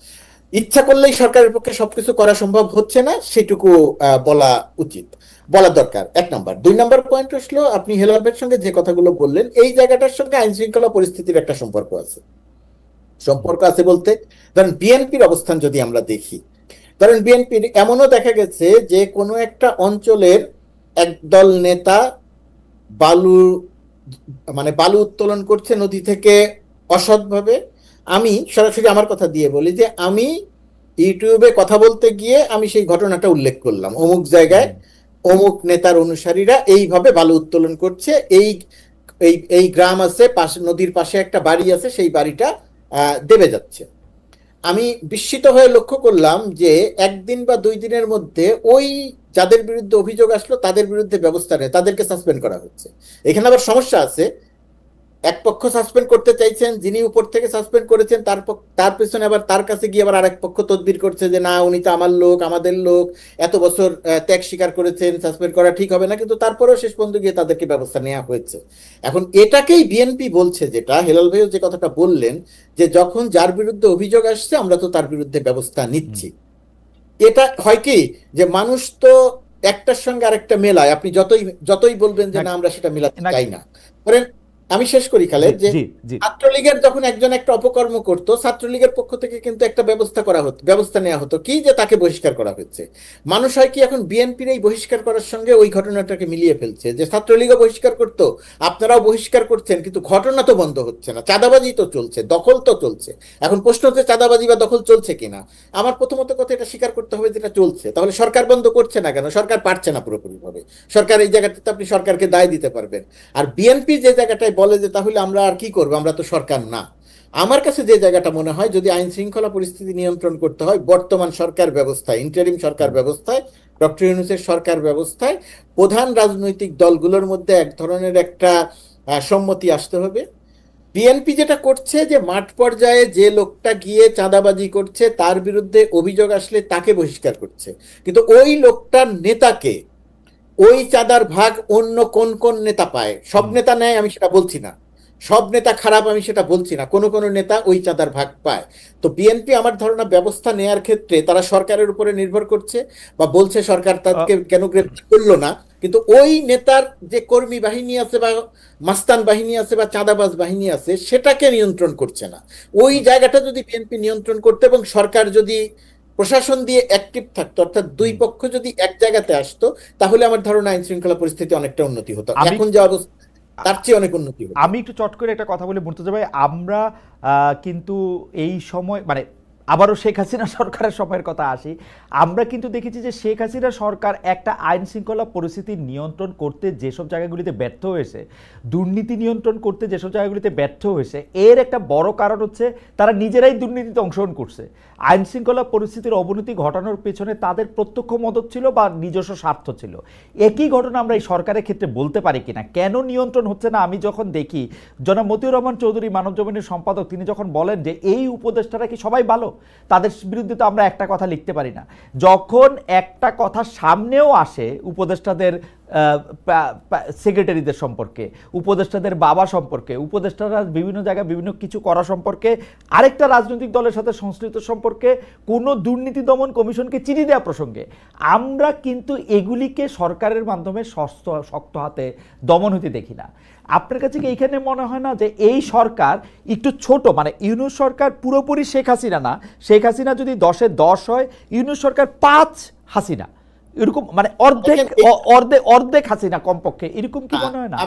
ইচ্ছা করলেই সরকারের পক্ষে সবকিছু করা সম্ভব হচ্ছে না, সেটুকু বলা উচিত, বলা দরকার। 1 নম্বর। 2 নম্বর পয়েন্ট হলো, আপনি হেলাল ভাইয়ের সঙ্গে যে কথাগুলো বললেন, এই জায়গাটার সঙ্গে আইন শৃঙ্খলা পরিস্থিতির একটা সম্পর্ক আছে। সম্পর্ক আছে বলতে, ধরেন বিএনপির অবস্থান যদি আমরা দেখি, ধরেন বিএনপির এমনও দেখা গেছে যে কোনো একটা অঞ্চলের একদল নেতা বালু, মানে বালু উত্তোলন করছে নদী থেকে অসৎভাবে। আমি সরাসরি আমার কথা দিয়ে বলি যে আমি ইউটিউবে কথা বলতে গিয়ে আমি সেই ঘটনাটা উল্লেখ করলাম, অমুক জায়গায় অমুক নেতার অনুসারীরা এইভাবে বালু উত্তোলন করছে, এই এই এই গ্রাম আছে, পাশে নদীর পাশে একটা বাড়ি আছে, সেই বাড়িটা দেবে যাচ্ছে। আমি বিস্মিত হয়ে লক্ষ্য করলাম যে 1 দিন বা 2 দিনের মধ্যে ওই যাদের বিরুদ্ধে অভিযোগ আসলো তাদের বিরুদ্ধে ব্যবস্থা নেয়, তাদেরকে সাসপেন্ড করা হচ্ছে। এখানে আবার সমস্যা আছে, এক পক্ষ সাসপেন্ড করতে চাইছেন, যিনি উপর থেকে সাসপেন্ড করেছেন তার পেছনে আবার তার কাছে গিয়ে আবার আরেক পক্ষ তদবির করছে যে না উনি তো আমার লোক, আমাদের লোক, এত বছর ত্যাগ স্বীকার করেছেন, সাসপেন্ড করা ঠিক হবে না, কিন্তু তারপরেও শেষ পর্যন্ত গিয়ে তাদেরকে ব্যবস্থা নেওয়া হয়েছে। এখন এটাকেই বিএনপি বলছে, যেটা হেলাল ভাইও যে কথাটা বললেন, যে যখন যার বিরুদ্ধে অভিযোগ আসছে আমরা তো তার বিরুদ্ধে ব্যবস্থা নিচ্ছি। এটা হয় কি যে মানুষ তো একটার সঙ্গে আরেকটা মেলায়, আপনি যতই যতই বলবেন যে না আমরা সেটা মেলাতে চাই না। ধরেন আমি শেষ করি খালেদ, যে ছাত্রলীগের যখন একজন একটা অপকর্ম করতো, ছাত্রলীগের পক্ষ থেকে কিন্তু একটা ব্যবস্থা নেওয়া হতো, কি যে তাকে বহিষ্কার করা হচ্ছে। মানুষ হয় কি এখন বিএনপির এই বহিষ্কার করার সঙ্গে ওই ঘটনাটাকে মিলিয়ে ফেলছে, যে ছাত্রলীগও বহিষ্কার করতো, আপনারাও বহিষ্কার করছেন, কিন্তু ঘটনা তো বন্ধ হচ্ছে না, চাঁদাবাজি তো চলছে, দখল তো চলছে। এখন প্রশ্ন হচ্ছে চাঁদাবাজি বা দখল চলছে কিনা। আমার প্রথমত কথা এটা স্বীকার করতে হবে যেটা চলছে, তাহলে সরকার বন্ধ করছে না কেন? সরকার পারছে না পুরোপুরি ভাবে, সরকার এই জায়গাটাতে আপনি সরকারকে দায় দিতে পারবেন। আর বিএনপি যে জায়গাটায় বলে যে তাহলে আমরা আর কি করবো, আমরা তো সরকার না, আমার কাছে যে জায়গাটা মনে হয় যদি আইন শৃঙ্খলা পরিস্থিতি নিয়ন্ত্রণ করতে হয়, বর্তমান সরকার ব্যবস্থায়, ইন্টারিম সরকার ব্যবস্থায়, ডক্টর ইউনূসের সরকার ব্যবস্থায় প্রধান রাজনৈতিক দলগুলোর মধ্যে এক ধরনের একটা সম্মতি আসতে হবে। বিএনপি যেটা করছে যে মাঠ পর্যায়ে যে লোকটা গিয়ে চাঁদাবাজি করছে তার বিরুদ্ধে অভিযোগ আসলে তাকে বহিষ্কার করছে, কিন্তু ওই লোকটার নেতাকে, ওই চাঁদার ভাগ অন্য কোন কোন নেতা পায়, সব নেতা নেয় আমি সেটা বলছি না, সব নেতা খারাপ আমি সেটা বলছি না, কোন কোন নেতা ওই চাঁদার ভাগ পায়। তো বিএনপি আমার ধারণা ব্যবস্থা নেয়ার ক্ষেত্রে তারা সরকারের উপরে নির্ভর করছে, বা বলছে সরকার তাদেরকে কেন গ্রেফতার করলো না, কিন্তু ওই নেতার যে কর্মী বাহিনী আছে বা মাস্তান বাহিনী আছে বা চাঁদাবাজ বাহিনী আছে সেটাকে নিয়ন্ত্রণ করছে না। ওই জায়গাটা যদি বিএনপি নিয়ন্ত্রণ করতে এবং সরকার যদি প্রশাসন দিয়ে অ্যাক্টিভ থাকতো, অর্থাৎ দুই পক্ষ যদি এক জায়গাতে আসতো, তাহলে আমার ধারণা আইন শৃঙ্খলা পরিস্থিতি অনেকটা উন্নতি হতো, এখন যে অবস্থা তার চেয়ে অনেক উন্নতি হতো। আমি একটু চট করে একটা কথা বলি মুর্তজা ভাই, আমরা কিন্তু এই সময় মানে আবারও শেখ হাসিনা সরকারের সময়ের কথা আসি, আমরা কিন্তু দেখেছি যে শেখ হাসিনা সরকার একটা আইন শৃঙ্খলা পরিস্থিতি নিয়ন্ত্রণ করতে যেসব জায়গাগুলিতে ব্যর্থ হয়েছে, দুর্নীতি নিয়ন্ত্রণ করতে যেসব জায়গাগুলিতে ব্যর্থ হয়েছে, এর একটা বড় কারণ হচ্ছে তারা নিজেরাই দুর্নীতিতে অংশগ্রহণ করছে। আইন শৃঙ্খলা পরিস্থিতির অবনতি ঘটানোর পেছনে তাদের প্রত্যক্ষ মদত ছিল বা নিজস্ব স্বার্থ ছিল। একই ঘটনা আমরা এই সরকারের ক্ষেত্রে বলতে পারি কিনা, কেন নিয়ন্ত্রণ হচ্ছে না? আমি যখন দেখি জনাব মতিউর রহমান চৌধুরী মানবজমিনের সম্পাদক, তিনি যখন বলেন যে এই উপদেষ্টারা কি সবাই ভালো, তাদের বিরুদ্ধে তো আমরা একটা কথা লিখতে পারি না। যখন একটা কথা সামনেও আসে উপদেষ্টাদের সেক্রেটারিদের সম্পর্কে, উপদেষ্টাদের বাবা সম্পর্কে, উপদেষ্টারা বিভিন্ন জায়গায় বিভিন্ন কিছু করা সম্পর্কে, আরেকটা রাজনৈতিক দলের সাথে সংশ্লিষ্ট সম্পর্কে, কোনো দুর্নীতি দমন কমিশনকে চিঠি দেওয়া প্রসঙ্গে, আমরা কিন্তু এগুলিকে সরকারের মাধ্যমে শক্ত হাতে দমন হতে দেখি না। আপনার কাছে কি এইখানে মনে হয় না যে এই সরকার একটু ছোট, মানে ইউনূস সরকার পুরোপুরি শেখ হাসিনা না, শেখ হাসিনা যদি 10-এ 10 হয়, ইউনূস সরকার 5 হাসিনা, এরকম মানে অর্ধেক হাসিনা কমপক্ষে, এরকম কি মনে হয় না?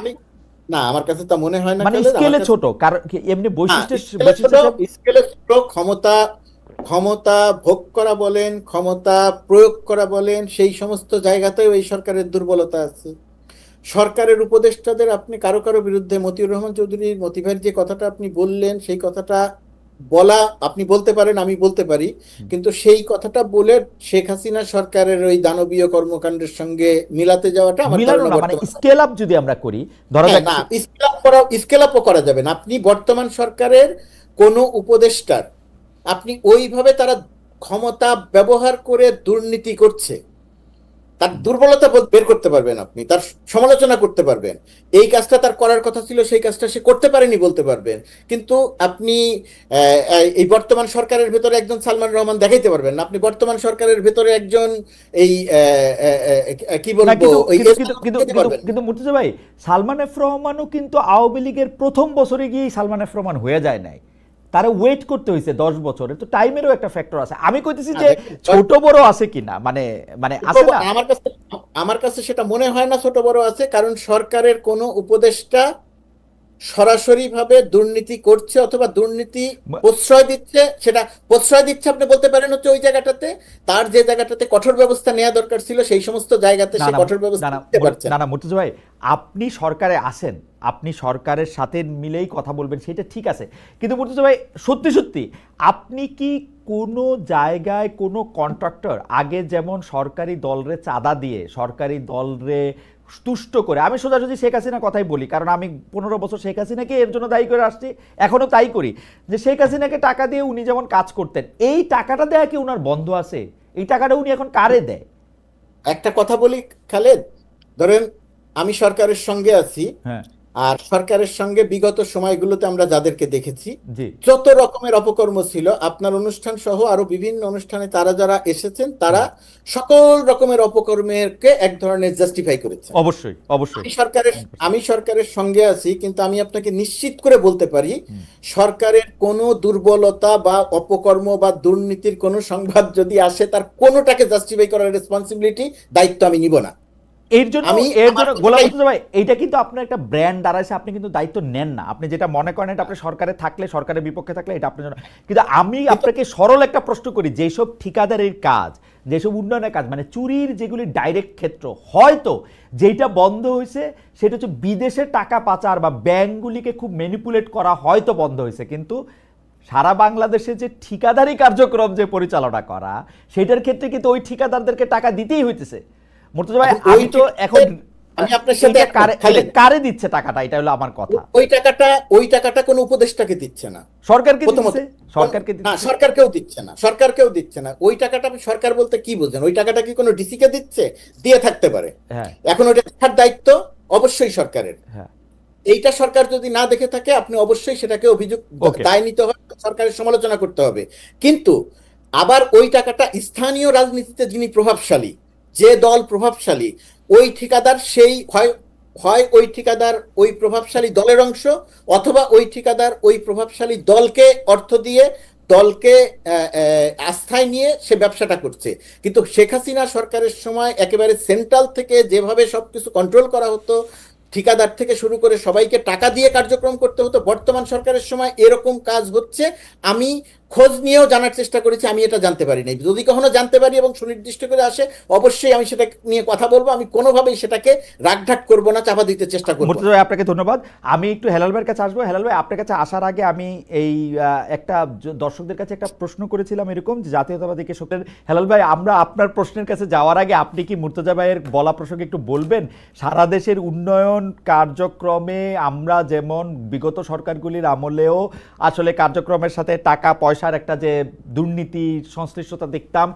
না, আমার কাছে তা মনে হয় না, মানে স্কেলে ছোট, কারণ এমনি বৈশিষ্ট্য ক্ষমতা ভোগ করা বলেন, ক্ষমতা প্রয়োগ করা বলেন, সেই সমস্ত জায়গাতেও এই সরকারের দুর্বলতা আছে। সরকারের উপদেষ্টাদের আপনি কারো কারো বিরুদ্ধে, মতিউর রহমান চৌধুরীর মতিভাইয়ের যে কথাটা আপনি বললেন, সেই কথাটা বলা আপনি বলতে পারেন, আমি বলতে পারি, কিন্তু সেই কথাটা বলে শেখ হাসিনা সরকারের ওই দানবীয় কর্মকাণ্ডের সঙ্গে মিলাতে যাওয়াটা আমার ধারণা, মানে স্কেল আপ যদি আমরা করি, ধরা যাক না, স্কেল আপও করা যাবে না। আপনি বর্তমান সরকারের কোন উপদেষ্টার আপনি ওইভাবে তারা ক্ষমতা ব্যবহার করে দুর্নীতি করছে, তার দুর্বলতা বের করতে পারবেন, আপনি তার সমালোচনা করতে পারবেন, এই কাজটা তার করার কথা ছিল সেই কাজটা সে করতে পারেনি বলতে পারবেন, কিন্তু আপনি এই বর্তমান সরকারের ভেতরে একজন সালমান রহমান দেখাইতে পারবেন না, আপনি বর্তমান সরকারের ভেতরে একজন এই কি বলবো কিন্তু মুর্তজা ভাই, সালমান এফ রহমানও কিন্তু আওয়ামী লীগের প্রথম বছরে গিয়ে সালমান এফ রহমান হয়ে যায় নাই, তারা ওয়েট করতে হয়েছে 10 বছরের, তো টাইমেরও একটা ফ্যাক্টর আছে। আমি কইতেছি যে ছোট বড় আছে কিনা, মানে মানে আছে না, আমার কাছে সেটা মনে হয় না ছোট বড় আছে, কারণ সরকারের কোনো উপদেষ্টা সরাসরি ভাবে দুর্নীতি করছে অথবা দুর্নীতি প্রশ্রয় দিচ্ছে, সেটা প্রশ্রয় দিচ্ছে আপনি বলতে পারেন হচ্ছে ওই জায়গাটাতে, তার যে জায়গাটাতে কঠোর ব্যবস্থা নেওয়া দরকার ছিল সেই সমস্ত জায়গাতে সে কঠোর ব্যবস্থা নিতে পারছে না। না মুর্তজা ভাই, আপনি সরকারে আছেন, আপনি সরকারের সাথে মিলেই কথা বলবেন, সেটা ঠিক আছে, কিন্তু মুর্তজা ভাই সত্যি সত্যি আপনি কি কোনো জায়গায় কোনো কন্ট্রাক্টর আগে যেমন সরকারি দলরে চাঁদা দিয়ে সরকারি দলরে তুষ্ট করে, আমি সোজাসুজি শেখ হাসিনার কথাই বলি, কারণ আমি 15 বছর শেখ হাসিনাকে এর জন্য দায়ী করে আসছি, এখনো তাই করি, যে শেখ হাসিনাকে টাকা দিয়ে উনি যেমন কাজ করতেন, এই টাকাটা দেয়া কি উনার বন্ধ আছে? এই টাকাটা উনি এখন কারে দেয়? একটা কথা বলি খালেদ, ধরেন আমি সরকারের সঙ্গে আছি, হ্যাঁ, আর সরকারের সঙ্গে বিগত সময়গুলোতে আমরা যাদেরকে দেখেছি জি, যত রকমের অপকর্ম ছিল, আপনার অনুষ্ঠান সহ আরো বিভিন্ন অনুষ্ঠানে তারা যারা এসেছেন তারা সকল রকমের অপকর্মকে এক ধরনের জাস্টিফাই করেছে। অবশ্যই অবশ্যই আমি সরকারের সঙ্গে আছি, কিন্তু আমি আপনাকে নিশ্চিত করে বলতে পারি সরকারের কোনো দুর্বলতা বা অপকর্ম বা দুর্নীতির কোনো সংবাদ যদি আসে, তার কোনোটাকে জাস্টিফাই করার রেসপন্সিবিলিটি, দায়িত্ব আমি নিব না। এর জন্য গোলাম মুর্তজা ভাই, এইটা কিন্তু আপনার একটা ব্র্যান্ড দাঁড়াইছে, আপনি কিন্তু দায়িত্ব নেন না, আপনি যেটা মনে করেন এটা আপনি সরকারে থাকলে, সরকারের বিপক্ষে থাকলে এটা আপনার জন্য। কিন্তু আমি আপনাকে সরল একটা প্রশ্ন করি, যেসব ঠিকাদারের কাজ, যেসব উন্নয়নের কাজ, মানে চুরির যেগুলি ডাইরেক্ট ক্ষেত্র, হয়তো যেটা বন্ধ হয়েছে সেটা হচ্ছে বিদেশে টাকা পাচার বা ব্যাংকগুলিকে খুব ম্যানিপুলেট করা হয়তো বন্ধ হয়েছে, কিন্তু সারা বাংলাদেশে যে ঠিকাদারি কার্যক্রম যে পরিচালনা করা, সেটার ক্ষেত্রে কিন্তু ওই ঠিকাদারদেরকে টাকা দিতেই হইতেছে। মুর্তজা ভাই, আমি তো এখন আমি আপনার সাথে কারে দিচ্ছে টাকাটা, এটা হলো আমার কথা। ওই টাকাটা কোনো উপদেষ্টাকে দিচ্ছে না, সরকারকে দিচ্ছে, সরকারকেও দিচ্ছে না। ওই টাকাটা সরকার বলতে কি বোঝেন? ওই টাকাটা কি কোনো ডিসি কে দিচ্ছে? দিয়ে থাকতে পারে, এখন ওইটা দেখার দায়িত্ব অবশ্যই সরকারের। এইটা সরকার যদি না দেখে থাকে, আপনি অবশ্যই সেটাকে অভিযোগ দায় নিতে হবে, সরকারের সমালোচনা করতে হবে। কিন্তু আবার ওই টাকাটা স্থানীয় রাজনীতিতে যিনি প্রভাবশালী, যে দল প্রভাবশালী, ওই ঠিকাদার সেই হয় ওই ঠিকাদার ওই প্রভাবশালী দলের অংশ, অথবা ওই ঠিকাদার ওই প্রভাবশালী দলকে অর্থ দিয়ে, দলকে আস্থায় নিয়ে সে ব্যবসাটা করছে। কিন্তু শেখ হাসিনা সরকারের সময় একেবারে সেন্ট্রাল থেকে যেভাবে সবকিছু কন্ট্রোল করা হতো, ঠিকাদার থেকে শুরু করে সবাইকে টাকা দিয়ে কার্যক্রম করতে হতো, বর্তমান সরকারের সময় এরকম কাজ হচ্ছে আমি খোঁজ নিয়েও জানার চেষ্টা করেছি, আমি এটা জানতে পারি নাই। যদি কখনো জানতে পারি এবং সুনির্দিষ্ট করে আসে, অবশ্যই আমি সেটা নিয়ে কথা বলবো, আমি কোনোভাবেই সেটাকে রাগঢাক করবো না, চাপা দিতে চেষ্টা করবো। মুর্তজা ভাই, আপনাকে ধন্যবাদ। আমি একটু হেলাল ভাইয়ের কাছে আসবো। হেলাল ভাই, আপনার কাছে আসার আগে আমি এই একটা দর্শকদের কাছে একটা প্রশ্ন করেছিলাম এরকম, যে জাতীয়তাবাদী কৃষকদের, হেলাল ভাই আমরা আপনার প্রশ্নের কাছে যাওয়ার আগে আপনি কি মুর্তজা ভাইয়ের বলা প্রসঙ্গে একটু বলবেন, সারা দেশের উন্নয়ন কার্যক্রমে আমরা যেমন বিগত সরকারগুলির আমলেও আসলে কার্যক্রমের সাথে টাকা পয়সার একটা যে দুর্নীতি সংশ্লিষ্টতা দেখতাম,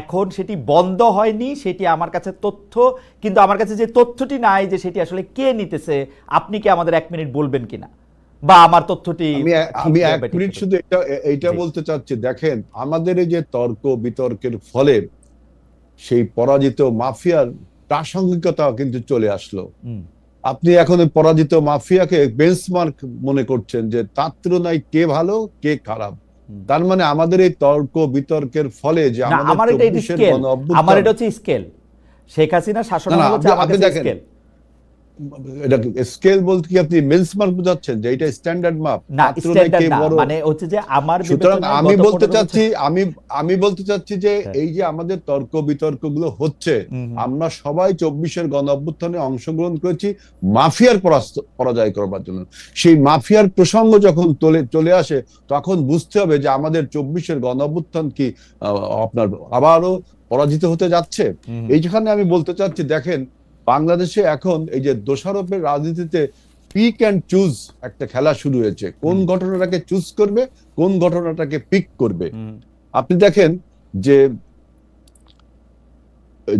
এখন সেটি বন্ধ হয়নি, সেটি আমার কাছে তথ্য, কিন্তু আমার কাছে যে তথ্যটি নাই যে সেটি আসলে কে নিতেছে, আপনি কি আমাদের 1 মিনিট বলবেন কিনা, বা আমার তথ্যটি? আমি 1 মিনিট শুধু এইটা বলতে চাচ্ছি, দেখেন আমাদের এই যে তর্ক বিতর্কের ফলে সেই পরাজিত মাফিয়ার প্রাসঙ্গিকতা কিন্তু চলে আসলো। আপনি এখন পরাজিত মাফিয়াকে বেঞ্চমার্ক মনে করছেন, যে তার তুলনায় কে ভালো কে খারাপ। তার মানে আমাদের এই তর্ক বিতর্কের ফলে যে আমার এটা হচ্ছে স্কেল, শেখ হাসিনা শাসন হচ্ছে আমাদের স্কেল। এটা স্কেল বলতে কি আপনি বেঞ্চমার্ক বোঝাচ্ছেন যে এটা স্ট্যান্ডার্ড মাপ? না, স্ট্যান্ডার্ড না, মানে হচ্ছে যে আমার বিবেচনায় আমি বলতে চাচ্ছি যে এই যে আমাদের তর্ক বিতর্কগুলো হচ্ছে, আমরা সবাই 24-এর গণঅভ্যুত্থানে অংশগ্রহণ করেছি মাফিয়ার পরাজয় করবার জন্য। সেই মাফিয়ার প্রসঙ্গ যখন চলে আসে, তখন বুঝতে হবে যে আমাদের 24-এর গণঅভ্যুত্থান কি আপনার আবারও পরাজিত হতে যাচ্ছে। এইখানে আমি বলতে চাচ্ছি, দেখেন বাংলাদেশে এখন এই যে দোষারোপের রাজনীতিতে পিক অ্যান্ড চুজ একটা খেলা শুরু হয়েছে, কোন ঘটনাটাকে চুজ করবে, কোন ঘটনাটাকে পিক করবে। আপনি দেখেন যে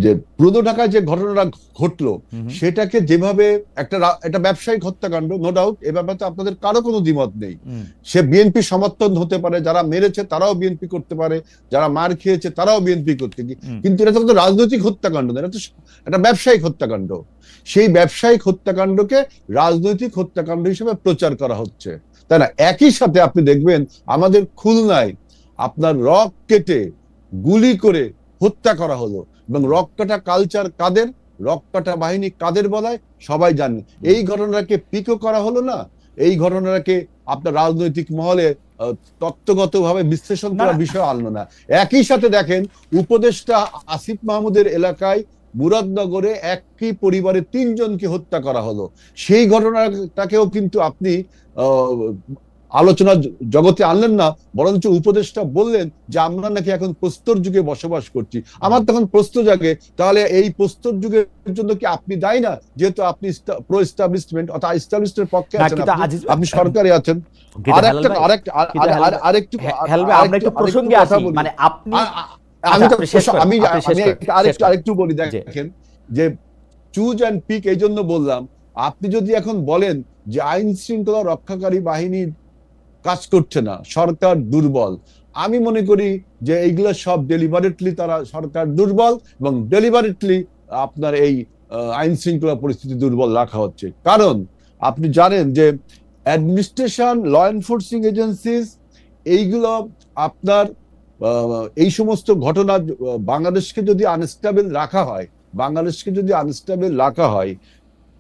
যে পুরনো ঢাকায় যে ঘটনাটা ঘটলো সেটাকে যেভাবে একটা ব্যবসায়িক হত্যাকাণ্ড, নো ডাউট, এ ব্যাপারে আপনাদের কারো কোনো দ্বিমত নেই। সে বিএনপি সমর্থন হতে পারে, যারা মেরেছে তারাও বিএনপি করতে পারে, যারা মার খেয়েছে তারাও বিএনপি করতে, কিন্তু এটা তো রাজনৈতিক হত্যাকাণ্ড না, এটা তো একটা ব্যবসায়িক হত্যাকাণ্ড। সেই ব্যবসায়িক হত্যাকাণ্ডকে রাজনৈতিক হত্যাকাণ্ড হিসেবে প্রচার করা হচ্ছে, তাই না? একই সাথে আপনি দেখবেন আমাদের খুলনায় আপনার রক কেটে গুলি করে হত্যা করা হলো, এবং রক কাটা কালচার কাদের, রক কাটা বাহিনী কাদের বলায় সবাই জানে। এই ঘটনাকে পিকো করা হলো না, এই ঘটনাকে আপনার রাজনৈতিক মহলে তত্ত্বগতভাবে বিশ্লেষণ করার বিষয় আনলো না। একই সাথে দেখেন উপদেষ্টা আসিফ মাহমুদের এলাকায় মুরাদনগরে একই পরিবারের 3 জনকে হত্যা করা হলো, সেই ঘটনাটাকেও কিন্তু আপনি আলোচনা জগতে আনলেন না, বরঞ্চ উপদেষ্টা বললেন যে আমরা নাকি এখন প্রস্তর যুগে বসবাস করছি। আমার তখন প্রশ্ন জাগে, তাহলে এই প্রস্তর যুগের জন্য কি আপনি দায়ী না? যেহেতু আপনি প্রো এস্টাবলিশমেন্ট অথবা এস্টাবলিশমেন্টের পক্ষে আছেন, আপনি সরকারে আছেন। আরেকটু বলি, দেখেন যে চুজ অ্যান্ড পিক, এই জন্য বললাম, আপনি যদি এখন বলেন যে আইন শৃঙ্খলা রক্ষাকারী বাহিনীর কাজ করছে না, সরকার দুর্বল, আমি মনে করি যে এইগুলো সব ডেলিভারেটলি তারা সরকার দুর্বল, এবং ডেলিভারেটলি আপনার এই আইন শৃঙ্খলা পরিস্থিতি দুর্বল রাখা হচ্ছে। কারণ আপনি জানেন যে অ্যাডমিনিস্ট্রেশন, ল এনফোর্সিং এজেন্সিস, এইগুলো আপনার এই সমস্ত ঘটনা, বাংলাদেশকে যদি আনস্টেবল রাখা হয়,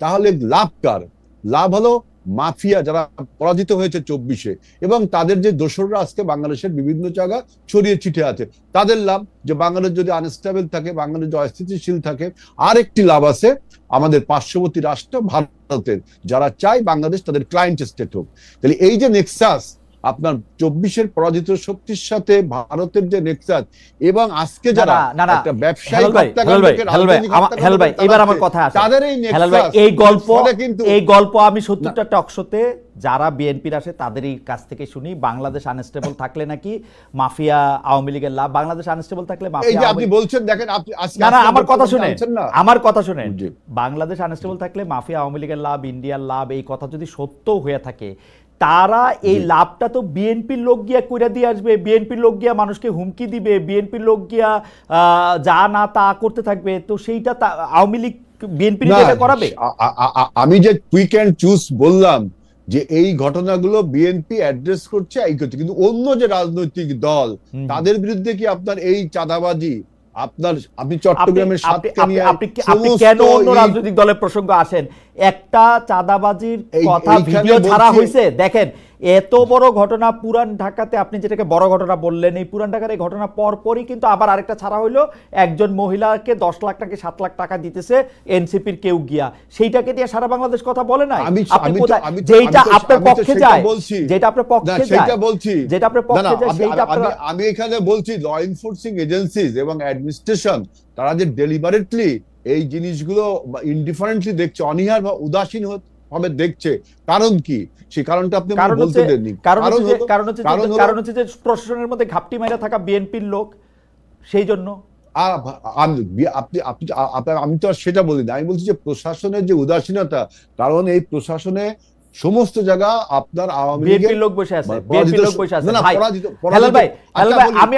তাহলে লাভ কার? লাভ হলো মাফিয়া যারা পরাজিত হয়েছে 24-এ, এবং তাদের যে দোসররা আজকে বাংলাদেশের বিভিন্ন জায়গা ছড়িয়ে ছিটে আছে, তাদের লাভ যে বাংলাদেশ যদি আনস্টেবল থাকে, বাংলাদেশ যদি অস্থিতিশীল থাকে। আরেকটি লাভ আছে আমাদের পার্শ্ববর্তী রাষ্ট্র ভারতের, যারা চায় বাংলাদেশ তাদের ক্লায়েন্ট স্টেট হোক। তাহলে এই যে নেক্সাস, আপনার 24-এর পরাজিত শক্তির সাথে ভারতের যে নেক্সাস, এবং আজকে যারা একটা ব্যবসায়িক এবার আমার কথা আসে, তাদের এই গল্প আমি 70টা টকশোতে যারা বিএনপির আসে তাদেরই কাছ থেকে শুনি। বাংলাদেশ আনস্টেবল থাকলে নাকি মাফিয়া আওয়ামী লীগের লাভ, বাংলাদেশ আনস্টেবল থাকলে মাফিয়া। আপনি বলছেন, দেখেন আমার কথা শুনেন, বাংলাদেশ আনস্টেবল থাকলে মাফিয়া আওয়ামী লীগের লাভ, ইন্ডিয়ার লাভ, এই কথা যদি সত্য হয়ে থাকে, তারা এই লাভটা তো বিএনপির লোক গিয়া কইরা দিয়ে আসবে, বিএনপির লোক গিয়া মানুষকে হুমকি দিবে, বিএনপির লোক গিয়া যা না তা করতে থাকবে, তো সেইটা আওয়ামী লীগ বিএনপির করাবে। আমি যে কুইক এন্ড চুজ বললাম যে এই ঘটনাগুলো বিএনপি অ্যাড্রেস করছে, কিন্তু অন্য যে রাজনৈতিক দল তাদের বিরুদ্ধে কি আপনার এই চাঁদাবাজি, আপনি চট্টগ্রামের আপনি কেন অন্য রাজনৈতিক দলের প্রসঙ্গ আসেন? একটা চাঁদাবাজির কথা ভিডিও ছাড়া হয়েছে, দেখেন এত বড় ঘটনা পুরান ঢাকাতে, আপনি যেটাকে বড় ঘটনা বললেন, এই পুরান ঢাকার এই ঘটনা পরপরই কিন্তু আবার আরেকটা ছাড়া হইলো, একজন মহিলাকে 10 লাখ টাকা 7 লাখ টাকা দিতেছে এনসিপির কেউ গিয়া, সেইটাকে দিয়ে সারা বাংলাদেশ কথা বলে না। যেটা আপনার পক্ষে যায়, যেটা আপনার পক্ষে যায়, আমি এখানে বলছি ল এনফোর্সিং এজেন্সিজ এবং অ্যাডমিনিস্ট্রেশন, তারা যে ডেলিভারেটলি এই জিনিসগুলো ইনডিফারেন্টলি দেখছে, অনীহার বা উদাসীন ভাবে দেখছে, কারণ কি? সেই কারণটা আপনি বলতে দেননি। কারণ হচ্ছে যে প্রশাসনের মধ্যে ঘাপটি মাইরা থাকা বিএনপির লোক, সেই জন্য। আমি তো সেটা বলিনি, আমি বলছি যে প্রশাসনের যে উদাসীনতা, কারণ এই প্রশাসনে সমস্ত জায়গা আপনার আওয়ামী লীগের লোক বসে আছে, বিএনপির লোক বসে আছে। হেলাল ভাই, আমি